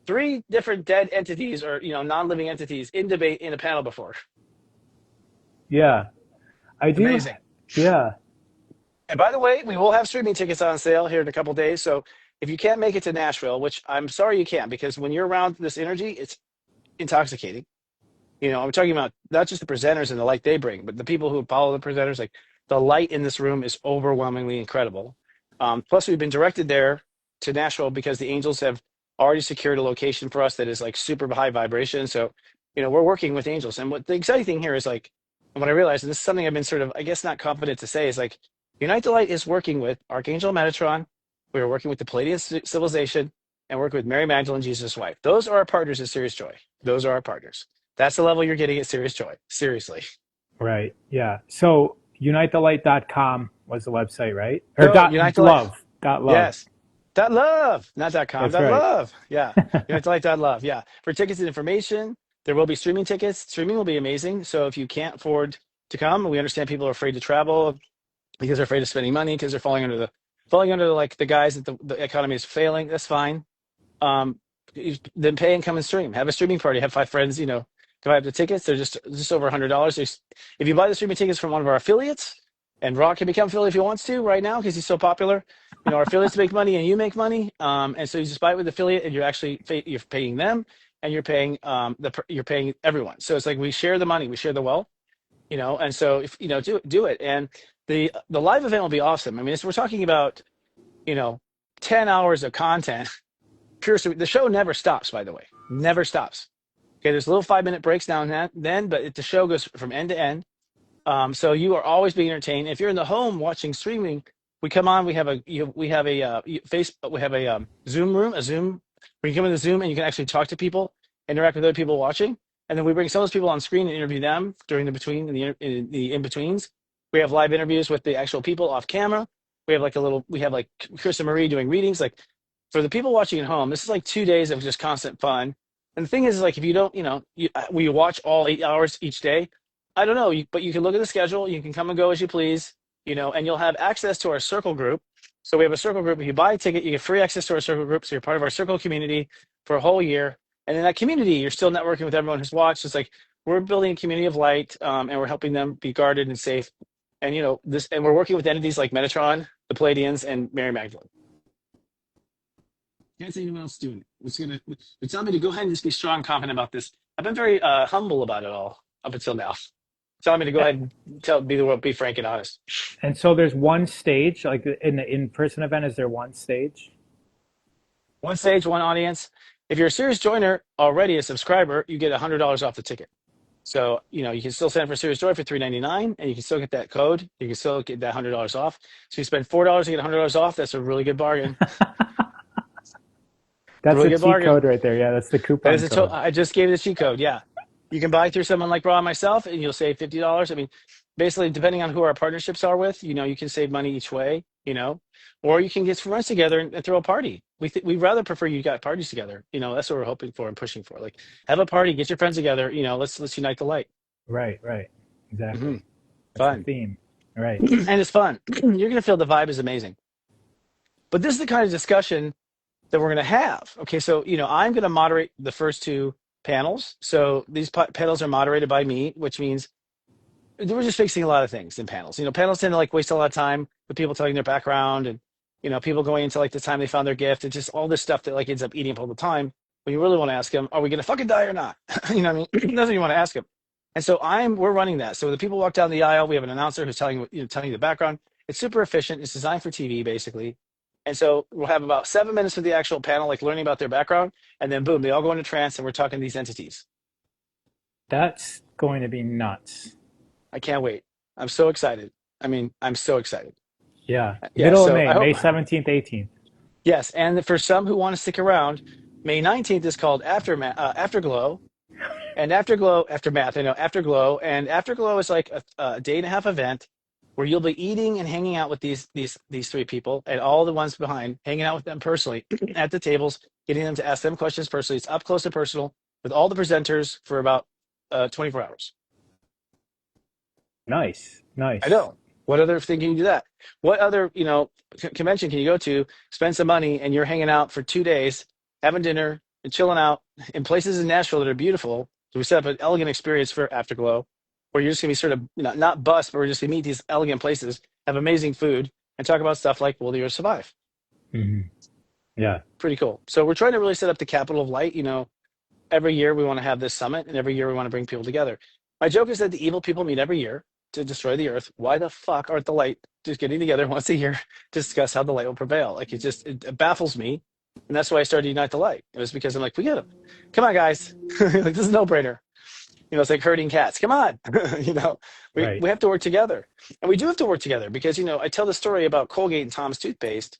three different dead entities or non-living entities in debate in a panel before. Yeah, I It's do. amazing. Yeah, And by the way, we will have streaming tickets on sale here in a couple of days. So if you can't make it to Nashville, which I'm sorry you can't, because when you're around this energy, it's intoxicating. I'm talking about not just the presenters and the light they bring, but the people who follow the presenters. Like the light in this room is overwhelmingly incredible. Plus, we've been directed there to Nashville because the angels have already secured a location for us that is like super high vibration. So, we're working with angels. And what the exciting thing here is like, and what I realized, and this is something I've been sort of, I guess, not confident to say, is like, Unite the Light is working with Archangel Metatron. We are working with the Palladian civilization and working with Mary Magdalene, Jesus' wife. Those are our partners in Serious Joy. Those are our partners. That's the level you're getting at Serious Joy. Seriously. right. Yeah. So unitethelight.com was the website, right? Or No, dot Unite the Light. love. Dot love. Yes. Dot love, not dot com, That's dot right. love. Yeah. Unite the Light dot love. Yeah. For tickets and information, there will be streaming tickets. Streaming will be amazing. So if you can't afford to come, we understand people are afraid to travel because they're afraid of spending money because they're falling under like the guys that the economy is failing. That's fine. um then pay and come and stream, have a streaming party, have five friends, go have the tickets. They're just over $100. If you buy the streaming tickets from one of our affiliates, and Rock can become affiliate if he wants to right now because he's so popular. Our affiliates make money and you make money, and so you just buy it with affiliate and you're actually you're paying them, and you're paying you're paying everyone. So it's like we share the money, we share the wealth. And so if do it. And the live event will be awesome. I mean, we're talking about you know 10 hours of content. The show never stops, by the way. Never stops. Okay, there's little 5-minute breaks now and then, but the show goes from end to end. So you are always being entertained. If you're in the home watching streaming, we come on. We have a we have a Zoom room, a Zoom where you come in the Zoom and you can actually talk to people, interact with other people watching, and then we bring some of those people on screen and interview them during the between and the in betweens. We have live interviews with the actual people off camera. We have like Chris and Marie doing readings. Like for the people watching at home, this is like 2 days of just constant fun. And the thing is like if you don't, we watch all 8 hours each day. I don't know, but you can look at the schedule. You can come and go as you please, and you'll have access to our circle group. So we have a circle group. If you buy a ticket, you get free access to our circle group. So you're part of our circle community for a whole year. And in that community, you're still networking with everyone who's watched. It's like we're building a community of light, and we're helping them be guarded and safe. And and we're working with entities like Metatron, the Palladians, and Mary Magdalene. Can't see anyone else doing it. It's telling me to go ahead and just be strong, confident about this. I've been very humble about it all up until now. Telling me to go ahead and be frank and honest. And so there's one stage, like in the in-person event, is there one stage? One stage, one audience. If you're a serious joiner already, a subscriber, you get $100 off the ticket. So you can still sign up for Serious Joy for $3.99, and you can still get that code. You can still get that $100 off. So you spend $4 to get $100 off. That's a really good bargain. That's Really a good cheat bargain. code right there. Yeah, that's the That coupon is code. I just gave you the cheat code. Yeah. You can buy through someone like Raw and myself, and you'll save $50. I mean, basically, depending on who our partnerships are with, you can save money each way, or you can get some friends together and throw a party. We'd rather prefer you got parties together. That's what we're hoping for and pushing for. Like, have a party, get your friends together. Let's unite the light. Right, right. Hmm. Exactly. That's the Fun. theme. Right. And it's fun. You're gonna feel the vibe is amazing. But this is the kind of discussion that we're gonna have. Okay, so I'm gonna moderate the first two panels. So these panels are moderated by me, which means we're just fixing a lot of things in panels. Panels tend to like waste a lot of time with people telling their background and people going into like the time they found their gift and just all this stuff that like ends up eating up all the time. When you really want to ask them, are we gonna fucking die or not? You know what I mean? That's what you want to ask them. And so we're running that. So when the people walk down the aisle, we have an announcer who's telling you the background. It's super efficient. It's designed for TV basically. And so we'll have about 7 minutes with the actual panel, like learning about their background, and then boom, they all go into trance, and we're talking these entities. That's going to be nuts. I can't wait. I'm so excited. I mean, I'm so excited. Yeah. Yeah. Middle of So May, I hope, May 17th, 18th. yes. And for some who want to stick around, May 19th is called Afterglow, and Afterglow, Aftermath, Afterglow. And Afterglow is like a day and a half event. where you'll be eating and hanging out with these three people and all the ones behind, hanging out with them personally at the tables, getting them to ask them questions personally. It's up close and personal with all the presenters for about 24 hours. Nice, I nice. know. What other thing can you do that? What other, convention can you go to, spend some money, and you're hanging out for 2 days, having dinner and chilling out in places in Nashville that are beautiful. So we set up an elegant experience for Afterglow, where you're just gonna be sort of, not bust, but we're just gonna meet these elegant places, have amazing food, and talk about stuff like will the Earth survive? Hmm. Yeah. Pretty cool. So we're trying to really set up the capital of light. Every year we want to have this summit, and every year we want to bring people together. My joke is that the evil people meet every year to destroy the earth. Why the fuck aren't the light just getting together once a year to discuss how the light will prevail? Like it baffles me, and that's why I started Unite the Light. It was because I'm like, we get them. Come on, guys. Like this is a no-brainer. It's like herding cats. Come on. we Right. we have to work together, and we do have to work together because I tell the story about Colgate and Tom's toothpaste,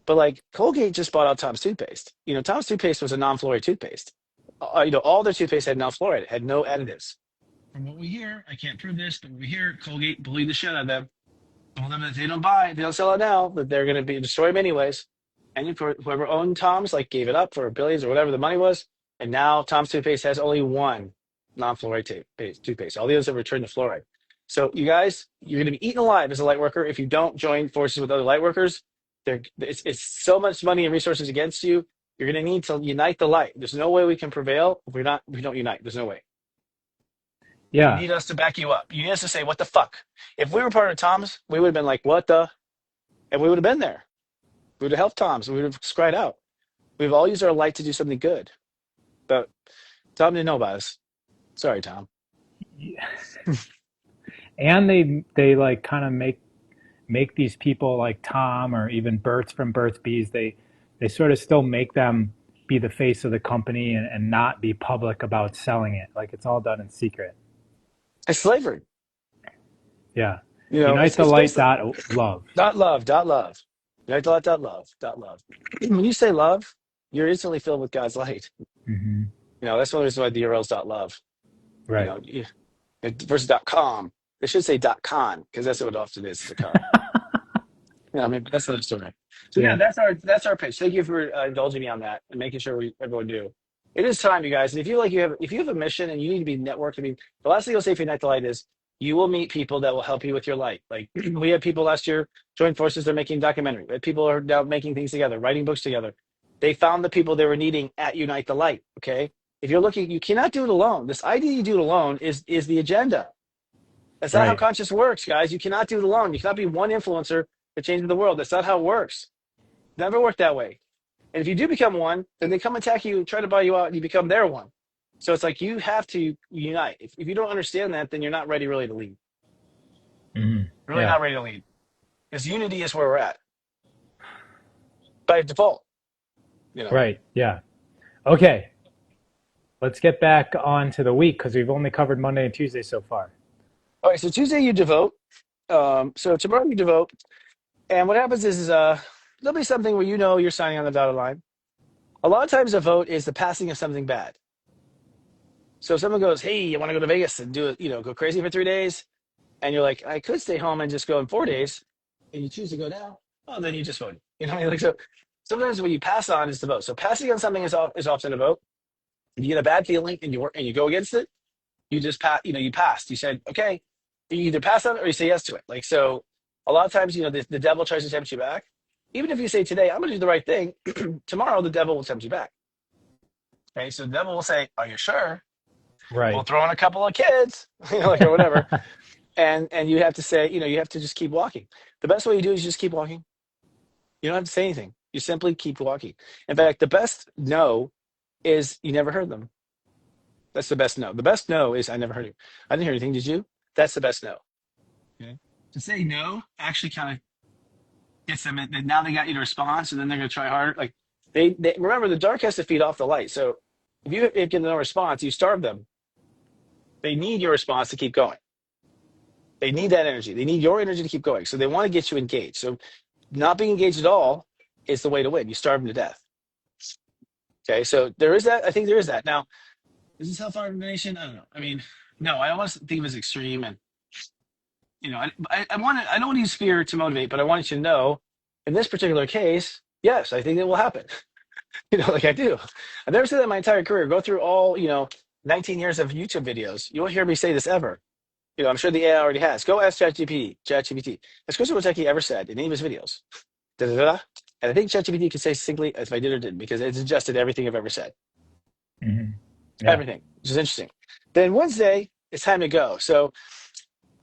but like Colgate just bought out Tom's toothpaste. Tom's toothpaste was a non-fluoride toothpaste. All their toothpaste had non-fluoride, it had no additives. From what we hear, I can't prove this, but we hear Colgate bullied the shit out of them. Told them that they don't sell it now, that they're going to be destroy them anyways. And whoever owned Tom's like gave it up for billions or whatever the money was, and now Tom's toothpaste has only one non-fluoride toothpaste. All the others have returned to fluoride. So you guys, you're going to be eaten alive as a light worker if you don't join forces with other light workers. It's so much money and resources against you. You're going to need to unite the light. There's no way we can prevail if we don't unite. There's no way. You Yeah. need us to back you up. You need us to say, what the fuck? If we were part of Tom's, we would have been like, what the? And we would have been there. We would have helped Tom's. We would have cried out. We've all used our light to do something good. But Tom didn't know about us. Sorry, Tom. And they like kind of make these people like Tom or even Bert's from Bert's Bees, they sort of still make them be the face of the company and not be public about selling it. Like it's all done in secret. It's slavery. Yeah. It's Unite the it's light basically dot love. dot love. When you say love, you're instantly filled with God's light. Hmm. That's one reason why the URL is dot love. You Right. know, you, versus dot com. They should say dot con because that's what it often is. It's a con. Yeah, I mean that's another story. So yeah, Yeah. that's our pitch. Thank you for indulging me on that and making sure everyone do. It is time, you guys. And if you have a mission and you need to be networked, I mean, the last thing I'll say for Ignite the Light is you will meet people that will help you with your light. Like we had people last year join forces. They're making a documentary. We had people are now making things together, writing books together. They found the people they were needing at Unite the Light. Okay, if you're looking, you cannot do it alone. This idea you do it alone is the agenda. That's not how Right. conscious works, guys. You cannot do it alone. You cannot be one influencer to change the world. That's not how it works. Never worked that way. And if you do become one, then they come attack you, try to buy you out, and you become their one. So it's like you have to unite. If you don't understand that, then you're not ready really to lead. Hmm. Really Yeah. not ready to lead. Because unity is where we're at by default. Right. Yeah. Okay. Let's get back on to the week because we've only covered Monday and Tuesday so far. All right, so Tuesday you devote. So tomorrow you devote. And what happens is there'll be something where you're signing on the dotted line. A lot of times a vote is the passing of something bad. So if someone goes, hey, you want to go to Vegas and do it, go crazy for 3 days, and you're like, I could stay home and just go in 4 days, and you choose to go now, well, then you just voted. You know what I mean? Like, so sometimes what you pass on is the vote. So passing on something is often a vote. If you get a bad feeling and you go against it, you just pass. You passed. You said, okay, you either pass on it or you say yes to it. Like so, a lot of times, the devil tries to tempt you back. Even if you say today, I'm going to do the right thing, tomorrow the devil will tempt you back. Okay, so the devil will say, are you sure? We'll Right. throw in a couple of kids, or whatever. And you have to say, you have to just keep walking. The best way you do is just keep walking. You don't have to say anything. You simply keep walking. In fact, the best no is you never heard them. That's the best no. The best no is I never heard you. I didn't hear anything. Did you? That's the best no. Okay. To say no actually kind of gets them. Now they got you to respond, so then they're going to try harder. Like they remember the dark has to feed off the light. So if you get no response, you starve them. They need your response to keep going. They need that energy. They need your energy to keep going. So they want to get you engaged. So not being engaged at all is the way to win. You starve them to death. Okay. So there is that. I think there is that. Now, is this hellfire divination? I don't know. I mean, no, I almost think of it as extreme. And, I don't want to use fear to motivate, but I want you to know, in this particular case, yes, I think it will happen. Like I do. I've never said that in my entire career. Go through all, 19 years of YouTube videos. You won't hear me say this ever. I'm sure the AI already has. Go ask ChatGPT. Let's go see what Techie ever said in any of his videos. Da, da, da, da. And I think ChatGPT can say succinctly if I did or didn't, because it's adjusted everything I've ever said. Hmm. Yeah. Everything, which is interesting. Then Wednesday, it's time to go. So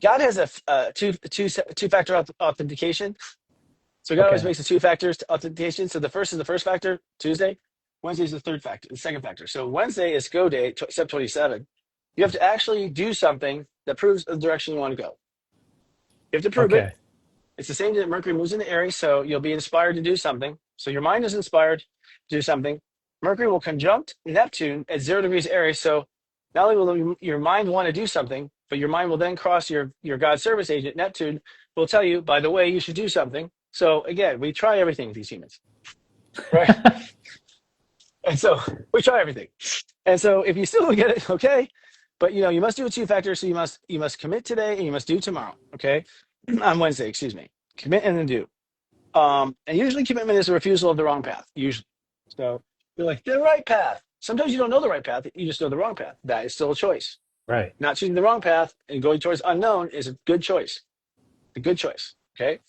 God has a two-factor authentication. So God always Okay. makes the two factors to authentication. So the first is the first factor, Tuesday. Wednesday is the third factor, the second factor. So Wednesday is go day, step 27. You have to actually do something that proves the direction you want to go. You have to prove it. Okay. It's the same that Mercury moves into Aries, so you'll be inspired to do something. So your mind is inspired to do something. Mercury will conjunct Neptune at 0 degrees Aries. So not only will your mind want to do something, but your mind will then cross your God service agent, Neptune, will tell you, by the way, you should do something. So again, we try everything with these humans, right? And so we try everything. And so if you still don't get it, okay. But you must do a two factor. So you must commit today and you must do tomorrow. Okay. On Wednesday, excuse me. Commit and then do. And usually commitment is a refusal of the wrong path. Usually. So you're like, the right path. Sometimes you don't know the right path, you just know the wrong path. That is still a choice. Right. Not choosing the wrong path and going towards unknown is a good choice. A good choice. Okay.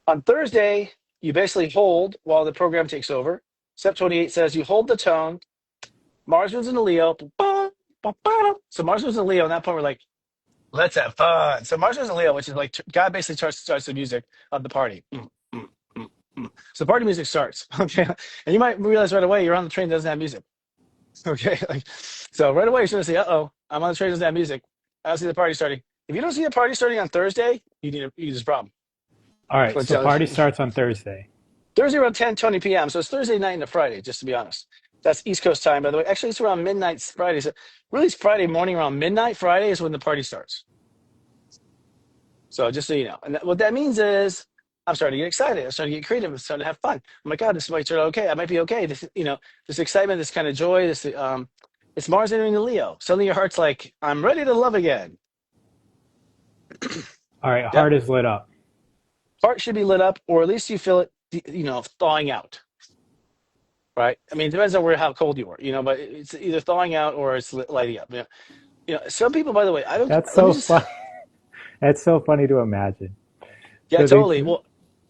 On Thursday, you basically hold while the program takes over. Step 28 says you hold the tone. Mars moves into Leo. So Mars moves into Leo, and at that point we're like, let's have fun. So Mars moves into Leo, which is like God basically starts the music of the party. So party music starts. Okay. And you might realize right away you're on the train that doesn't have music. Okay. So right away you're going to say, I'm on the train that doesn't have music. I don't see the party starting. If you don't see the party starting on Thursday, you need this problem. All right. So So party starts on Thursday. Thursday around 10:20 p.m. So it's Thursday night into Friday, just to be honest. That's East Coast time, by the way. Actually, it's around midnight Friday. So really, it's Friday morning around midnight. Friday is when the party starts. So just so you know. And what that means is I'm starting to get excited. I'm starting to get creative. I'm starting to have fun. Oh my God, this might turn out okay. I might be okay. This excitement, this kind of joy, it's Mars entering the Leo. Suddenly your heart's like, I'm ready to love again. All right. Yep. Heart is lit up. Heart should be lit up, or at least you feel it, thawing out. Right? I mean, it depends on how cold you are, but it's either thawing out or it's lighting up. Some people, by the way, I don't, That's let me so just, fun. That's so funny to imagine. yeah, So they totally. Well,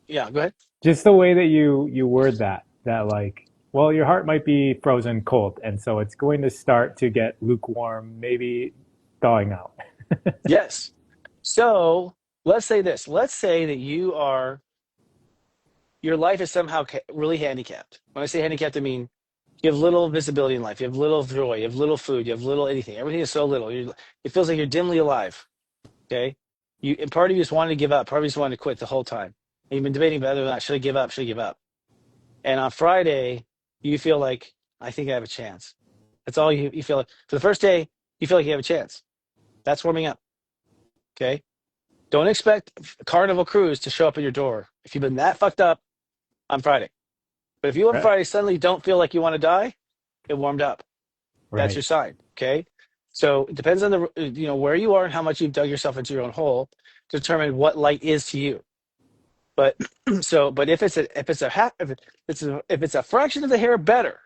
yeah, go ahead. just the way that you word that like, well, your heart might be frozen cold, and so it's going to start to get lukewarm, maybe thawing out. Yes. So let's say this. Let's say that your life is somehow really handicapped. When I say handicapped, I mean you have little visibility in life. You have little joy. You have little food. You have little anything. Everything is so little. It feels like you're dimly alive. Okay. And part of you just wanted to give up. Part of you just wanted to quit the whole time. And you've been debating whether or not should I give up? Should I give up? And on Friday, you feel like I think I have a chance. That's all you feel like. For the first day, you feel like you have a chance. That's warming up. Okay. Don't expect Carnival Cruise to show up at your door if you've been that fucked up on Friday. But if you on Right. Friday suddenly don't feel like you want to die, it warmed up. That's your Right. sign. Okay. So it depends on where you are and how much you've dug yourself into your own hole to determine what light is to you. But but if it's a fraction of the hair better,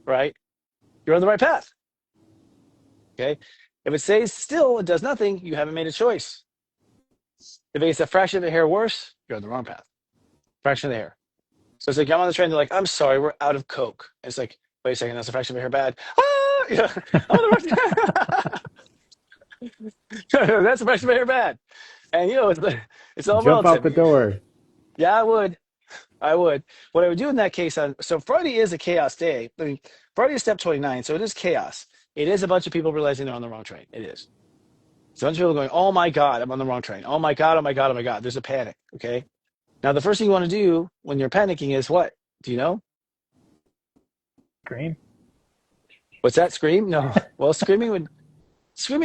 right? You're on the right path. Okay. If it stays still, it does nothing, you haven't made a choice. If it's a fraction of the hair worse, you're on the wrong path. Fraction of the hair. So it's like I'm on the train, they're like, I'm sorry, we're out of Coke. And it's like, wait a second, that's a fraction of the hair bad. Ah! Yeah, I'm on the wrong. That's a fraction of the hair bad. And it's all Jump out relative. the door. Yeah, I would. I would. What I would do in that case, so Friday is a chaos day. I mean, Friday is step 29, so it is chaos. It is a bunch of people realizing they're on the wrong train. It is. It's a bunch of people going, oh my God, I'm on the wrong train. Oh my God, oh my God, oh my God. There's a panic. Okay. Now, the first thing you want to do when you're panicking is what? Do you know? Scream. What's that? Scream? No. Well, screaming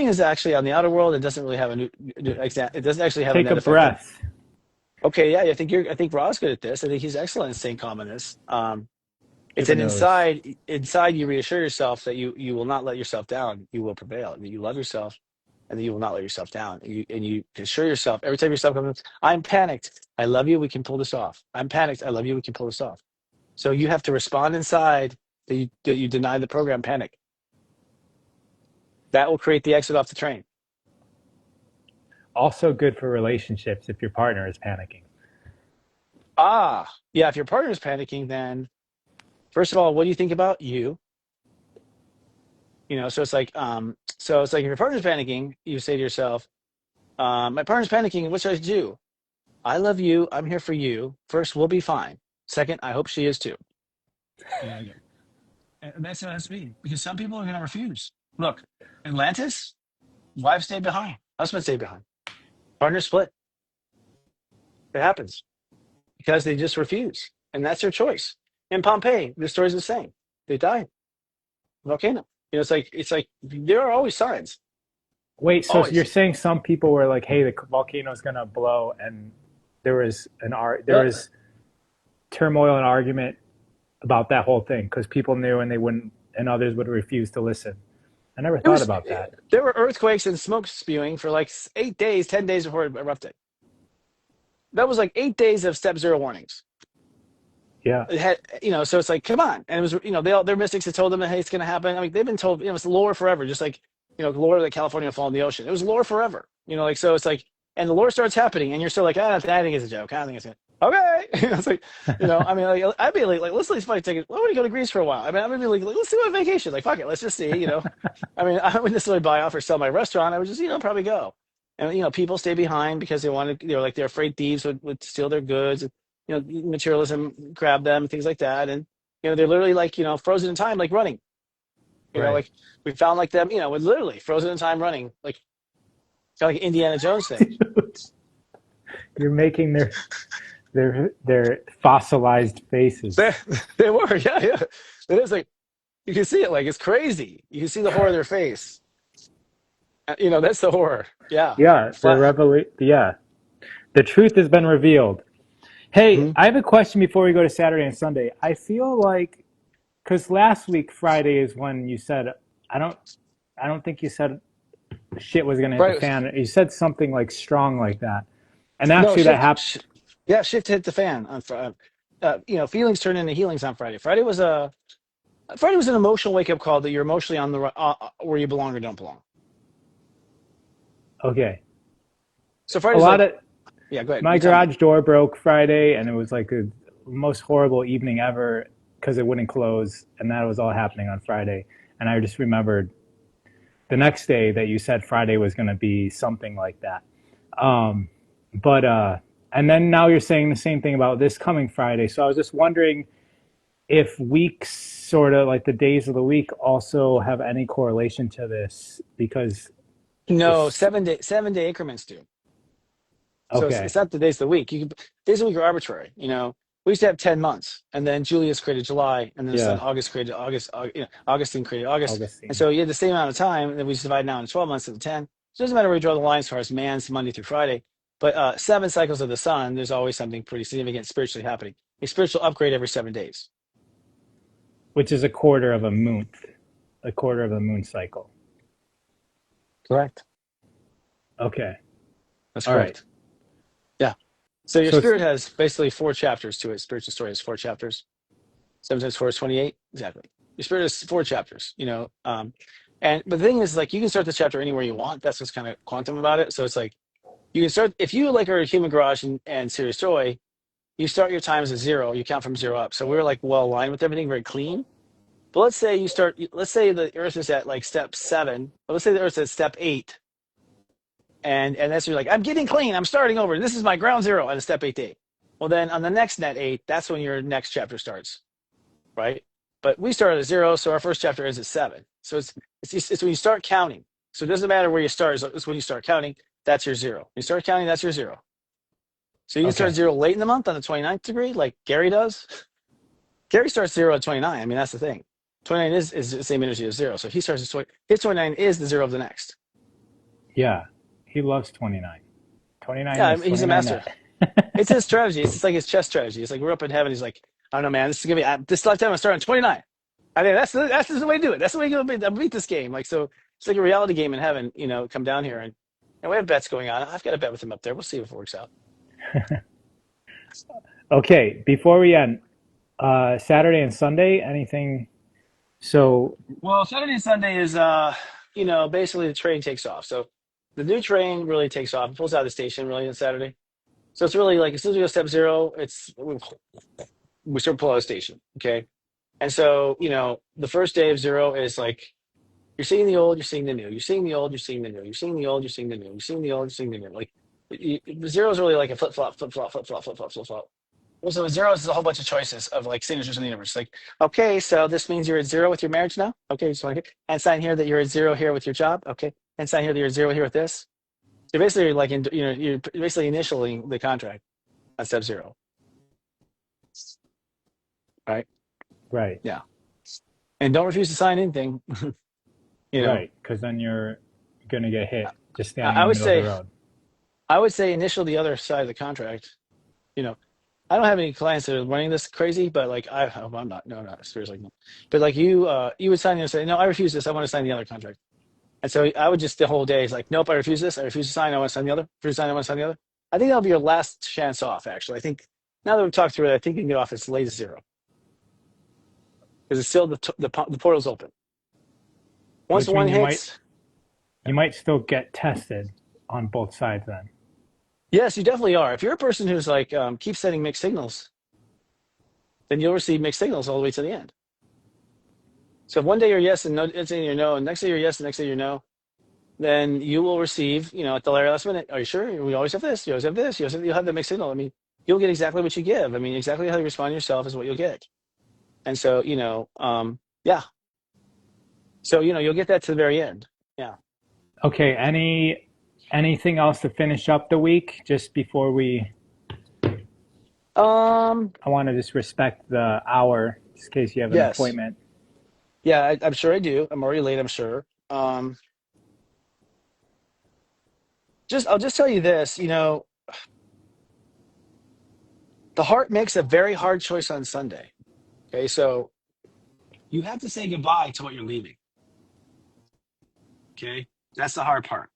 is actually on the outer world. It doesn't really have it doesn't actually have a Take net a effect. breath. Okay. Yeah. I think Ra's good at this. I think he's excellent at staying calm in this. It's Give a an nose. inside you reassure yourself that you will not let yourself down. You will prevail. That you love yourself and then you will not let yourself down. And you can assure yourself every time yourself comes, I'm panicked. I love you. We can pull this off. I'm panicked. I love you. We can pull this off. So you have to respond inside that you deny the program panic. That will create the exit off the train. Also good for relationships if your partner is panicking. Ah, yeah. If your partner's panicking, then first of all, what do you think about you? So it's like if your partner's panicking, you say to yourself, my partner's panicking. What should I do? I love you. I'm here for you. First, we'll be fine. Second, I hope she is too. Yeah, yeah. And that's how it has to be because some people are going to refuse. Look, Atlantis, wives stay behind, husbands stay behind, partners split. It happens because they just refuse, and that's their choice. In Pompeii, the story's the same. They died. Volcano. It's like there are always signs. Wait, so you're Always. saying some people were like, "Hey, the volcano is gonna blow," and there Uh, was turmoil and argument about that whole thing because people knew and they wouldn't, and others would refuse to listen. I never It thought was about that. there were earthquakes and smoke spewing for like 8 days, 10 days before it erupted. That was like 8 days of step zero warnings. Yeah, It had, so it's like, come on. And it was, their mystics had told them that, hey, it's going to happen. I mean, they've been told, it's lore forever, just like, lore that California will fall in the ocean. It was lore forever, so it's like, and the lore starts happening and you're still like, I think it's a joke. I think it's going to, okay. It's like, I mean, like, I'd be like, let's at least flight ticket. Why would you go to Greece for a while? I mean, I'm going to be like, let's do a vacation. Like, fuck it. Let's just see. I mean, I wouldn't necessarily buy off or sell my restaurant. I would just, probably go. And, people stay behind because they're afraid thieves would steal their goods, materialism grab them, things like that. And, they're literally like, frozen in time, like running, right. like we found like them, with literally frozen in time running, like kind of like Indiana Jones thing. You're making their fossilized faces. They, they were, yeah, yeah. It is like, you can see it, like it's crazy. You can see the horror of their face. That's the horror. Yeah. Yeah, Flat. yeah, the truth has been revealed. Hey, Mhm. I have a question before we go to Saturday and Sunday. I feel like because last week Friday is when you said I don't I don't think you said shit was gonna hit the Right. fan. You said something like strong like that, and No, actually that happened. yeah, shift hit the fan on Friday. Feelings turn into healings on Friday. Friday was an emotional wake up call that you're emotionally on the where you belong or don't belong. Okay, So a Friday's lot like, of yeah, go ahead. my You tell me. garage door broke Friday, and it was like the most horrible evening ever because it wouldn't close, and that was all happening on Friday. And I just remembered the next day that you said Friday was going to be something like that. Um, but and then now you're saying the same thing about this coming Friday. So I was just wondering if weeks, sort of like the days of the week, also have any correlation to this because No, it's 7-day increments do. So it's, okay. it's not the days of the week. Days of the week are arbitrary. We used to have 10 months, and then Julius created July, and then his son Yeah, August created August. Augustine created August, and Augustine. so you had the same amount of time. And then we just divide now into 12 months of 10. So it doesn't matter where you draw the line as far as man's Monday through Friday, but 7 cycles of the sun. There's always something pretty significant spiritually happening. A spiritual upgrade every 7 days. Which is a quarter of a moon cycle. Correct. Okay, That's all right. correct. Yeah. So your So it's spirit has basically 4 chapters to it. Spiritual story has 4 chapters. 7 times 4 is 28. Exactly. Your spirit has 4 chapters, but the thing is, like, you can start the chapter anywhere you want. That's what's kind of quantum about it. So it's like you can start if you like are a human garage and serious joy, you start your times at zero, you count from zero up. So we're like well aligned with everything, very clean. But let's say the earth is at like step seven, but let's say the earth's at step eight, and that's you're like, I'm getting clean, I'm starting over. This is my ground zero at a step 8 day. Well, then on the next net eight, that's when your next chapter starts, right? But we started at zero, so our first chapter ends at seven. So it's when you start counting. So it doesn't matter where you start. It's when you start counting. That's your zero. When you start counting, that's your zero. So you can start okay. zero late in the month on the 29th degree, like Gary does. Gary starts zero at 29. I mean, that's the thing. 29 is the same energy as zero. So if he starts at 20, his 29 is the zero of the next. Yeah, he loves 29. 29 Yeah, I this, mean, he's a 29 master. that. It's his strategy. It's just like his chess strategy. It's like we're up in heaven. He's like, I don't know, man. This is gonna be this lifetime. I'm starting 29. I mean, that's the way to do it. That's the way you're gonna beat this game. Like so, it's like a reality game in heaven. Come down here and we have bets going on. I've got a bet with him up there. We'll see if it works out. Okay, before we end, Saturday and Sunday, anything? So, Well, Saturday and Sunday is basically the train takes off. So the new train really takes off. It pulls out of the station really on Saturday. So it's really like as soon as we go step zero, we start pull out of the station. Okay. And so, the first day of zero is like you're seeing the old, you're seeing the new, you're seeing the old, you're seeing the new, you're seeing the old, you're seeing the new, you're seeing the old, you're seeing the new. Like zero is really like a flip flop, flip flop, flip flop, flip flop, flip flop. Also, zero is a whole bunch of choices of like signatures in the universe. Like, okay, so this means you're at zero with your marriage now. Okay, so and sign here that you're at zero here with your job. Okay, and sign here that you're at zero here with this. So basically, like, you're basically initialing the contract on step zero, right? right, Yeah, and don't refuse to sign anything. you know, right, because then you're gonna get hit just I standing I in the would middle of the say, road. initial the other side of the contract. You know, I don't have any clients that are running this crazy, but like I'm not, no, not seriously, no. But like you would sign and say, no, I refuse this. I want to sign the other contract. And so I would just the whole day is like, nope, I refuse this. I refuse to sign. I want to sign the other. Refuse to sign. I want to sign the other. I think that'll be your last chance off. Actually, I think now that we've talked through it, I think you can get off as late as zero because it's still the portal's open. Once Which one means hits, you might still get tested on both sides then. yes, you definitely are. If you're a person who's like keeps sending mixed signals, then you'll receive mixed signals all the way to the end. So if one day you're yes and no, it's in your no, and next day you're yes, and next day you're no, then you will receive, at the very last minute, are you sure? We always have this, you always have this, you'll have that mixed signal. I mean, you'll get exactly what you give. I mean, exactly how you respond to yourself is what you'll get. And so, yeah. So, you'll get that to the very end. Yeah. Okay, anything else to finish up the week just before Um, I want to just respect the hour just in case you have an yes. appointment. Yeah, I'm sure I do. I'm already late, I'm sure. I'll just tell you this, the heart makes a very hard choice on Sunday. Okay, so you have to say goodbye to what you're leaving. Okay, that's the hard part.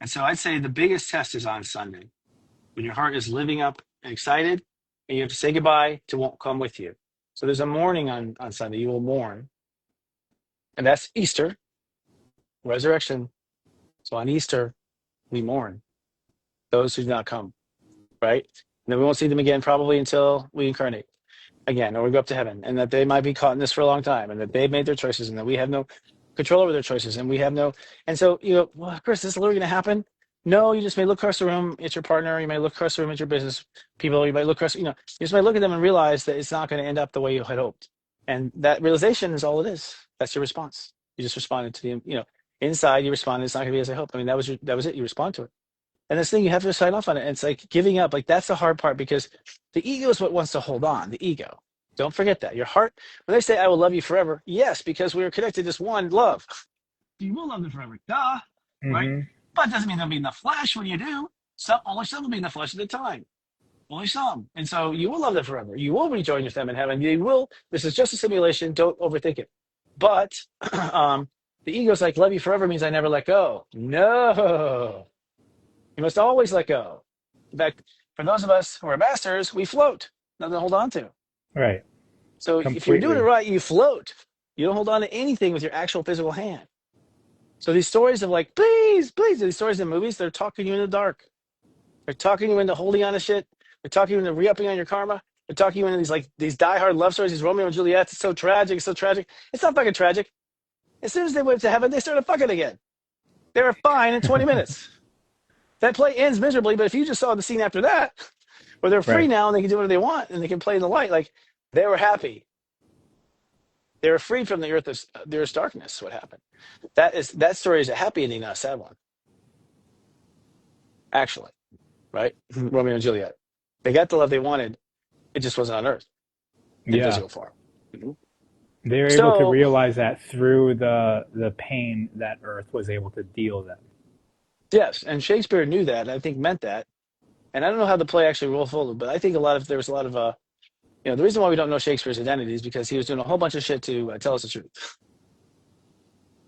And so I'd say the biggest test is on Sunday when your heart is living up and excited, and you have to say goodbye to what won't come with you. So there's a mourning on Sunday. You will mourn, and that's Easter, resurrection. So on Easter, we mourn those who do not come, right? And then we won't see them again probably until we incarnate again or we go up to heaven, and that they might be caught in this for a long time, and that they've made their choices, and that we have no control over their choices, and we have no. And so well, Chris, this is literally going to happen. No, you just may look across the room at your partner. You may look across the room at your business people. You might look across. You just might look at them and realize that it's not going to end up the way you had hoped, and that realization is all it is. That's your response. You just responded to inside. You responded. It's not going to be as I hoped. I mean, that was it. You respond to it. And this thing, you have to sign off on it. And it's like giving up. Like that's the hard part because the ego is what wants to hold on. The ego. Don't forget that. Your heart, when they say, I will love you forever, yes, because we are connected to this one love. You will love them forever. Duh. Right? Hmm. But it doesn't mean they'll be in the flesh when you do. Only some will be in the flesh at the time. Only some. And so you will love them forever. You will rejoin with them in heaven. You will. This is just a simulation. Don't overthink it. But the ego's like, love you forever means I never let go. No. You must always let go. In fact, for those of us who are masters, we float. Nothing to hold on to. Right. So if you're doing it Completely. right, you float. You don't hold on to anything with your actual physical hand. So these stories of like, please, please, these stories in movies, they're talking you in the dark. They're talking you into holding on to shit. They're talking you into re-upping on your karma. They're talking you into these diehard love stories, these Romeo and Juliet. It's so tragic, it's so tragic. It's not fucking tragic. As soon as they went to heaven, they started fucking again. They were fine in 20 minutes. That play ends miserably, but if you just saw the scene after that, where they're free Right. now and they can do whatever they want and they can play in the light, like they were happy. They were freed from the earth's darkness. What happened? That story is a happy ending, not a sad one. Actually, right? Romeo and Juliet. They got the love they wanted. It just wasn't on earth in Yeah. physical form. Mhm. They were able to So realize that through the pain that Earth was able to deal them. yes, and Shakespeare knew that. And I think meant that. And I don't know how the play actually rolled forward, but I think there was a lot of the reason why we don't know Shakespeare's identity is because he was doing a whole bunch of shit to tell us the truth.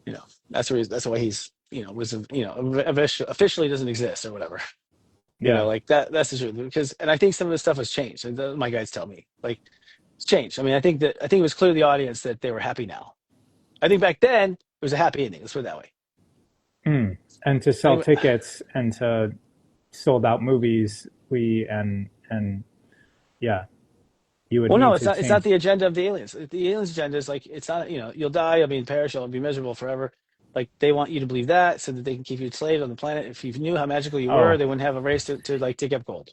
You know. That's the reason. That's why he's, officially doesn't exist or whatever. Yeah. Like that. That's the truth. Because, and I think some of the stuff has changed. Like my guys tell me, like it's changed. I mean, I think it was clear to the audience that they were happy now. I think back then it was a happy ending. Let's put it that way. Mm. And to I sell think, tickets and to sold out movies, and yeah, you would well, no, need it's to not. It's not change. the agenda of the aliens. The aliens' agenda is like it's not. You'll die. You'll be in perish. You'll be miserable forever. Like they want you to believe that, so that they can keep you enslaved on the planet. If you knew how magical you were, Oh, they wouldn't have a race to like take up gold.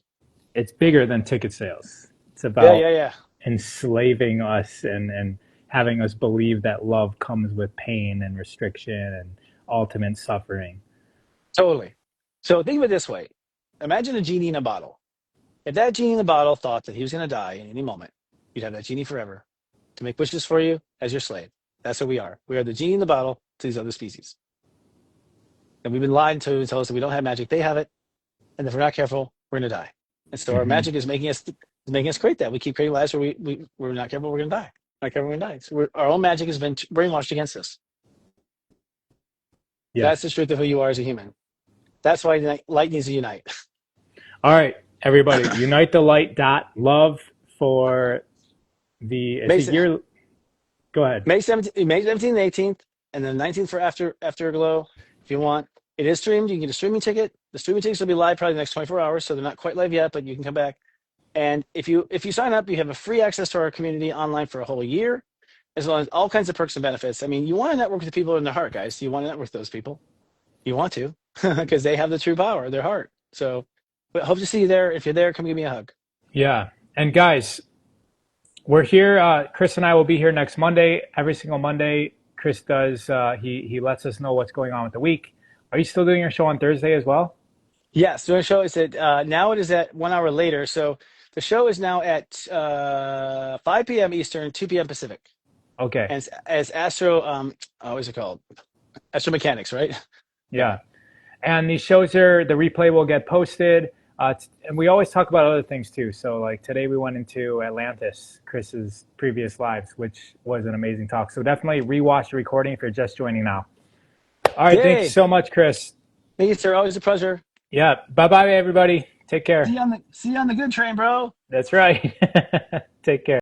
it's bigger than ticket sales. It's Yeah, about yeah, yeah. enslaving us and having us believe that love comes with pain and restriction and ultimate suffering. Totally. So think of it this way: imagine a genie in a bottle. If that genie in the bottle thought that he was going to die in any moment, you'd have that genie forever to make wishes for you as your slave. That's what we are. We are the genie in the bottle to these other species. And we've been lied to tell us that we don't have magic. They have it. And if we're not careful, we're going to die. And so our Hmm. magic is making us create that. We keep creating lives where we're not careful, we're going to die. Not careful, we're going to die. So our own magic has been brainwashed against us. That's the Yes. truth of who you are as a human. That's why light needs to unite. All right, everybody, unite the light. Dot love for the. It's May, a year. Go ahead. May 17th and 18th, and then 19th for Afterglow. If you want, it is streamed. You can get a streaming ticket. The streaming tickets will be live probably the next 24 hours, so they're not quite live yet, but you can come back. And if you sign up, you have a free access to our community online for a whole year, as well as all kinds of perks and benefits. I mean, you want to network with the people in their heart, guys. You want to network with those people. You want to, because they have the true power, their heart. So, but hope to see you there. If you're there, come give me a hug. Yeah, and guys, we're here. Chris and I will be here next Monday. Every single Monday, Chris does. He lets us know what's going on with the week. Are you still doing your show on Thursday as well? Yes, doing a show is at now it is at 1 hour later. So the show is now at 5 p.m. Eastern, 2 p.m. Pacific, Okay. and it's as Astro what is it called? Astromechanics, right? Yeah. Yeah. And these shows are the replay will get posted. And we always talk about other things too. So like today we went into Atlantis, Chris's previous lives, which was an amazing talk. So definitely rewatch the recording if you're just joining now. All right. Thanks Yay! so much, Chris. Thank you, sir. Always a pleasure. Yeah. Bye bye, everybody. Take care. See you on the good train, bro. That's right. Take care.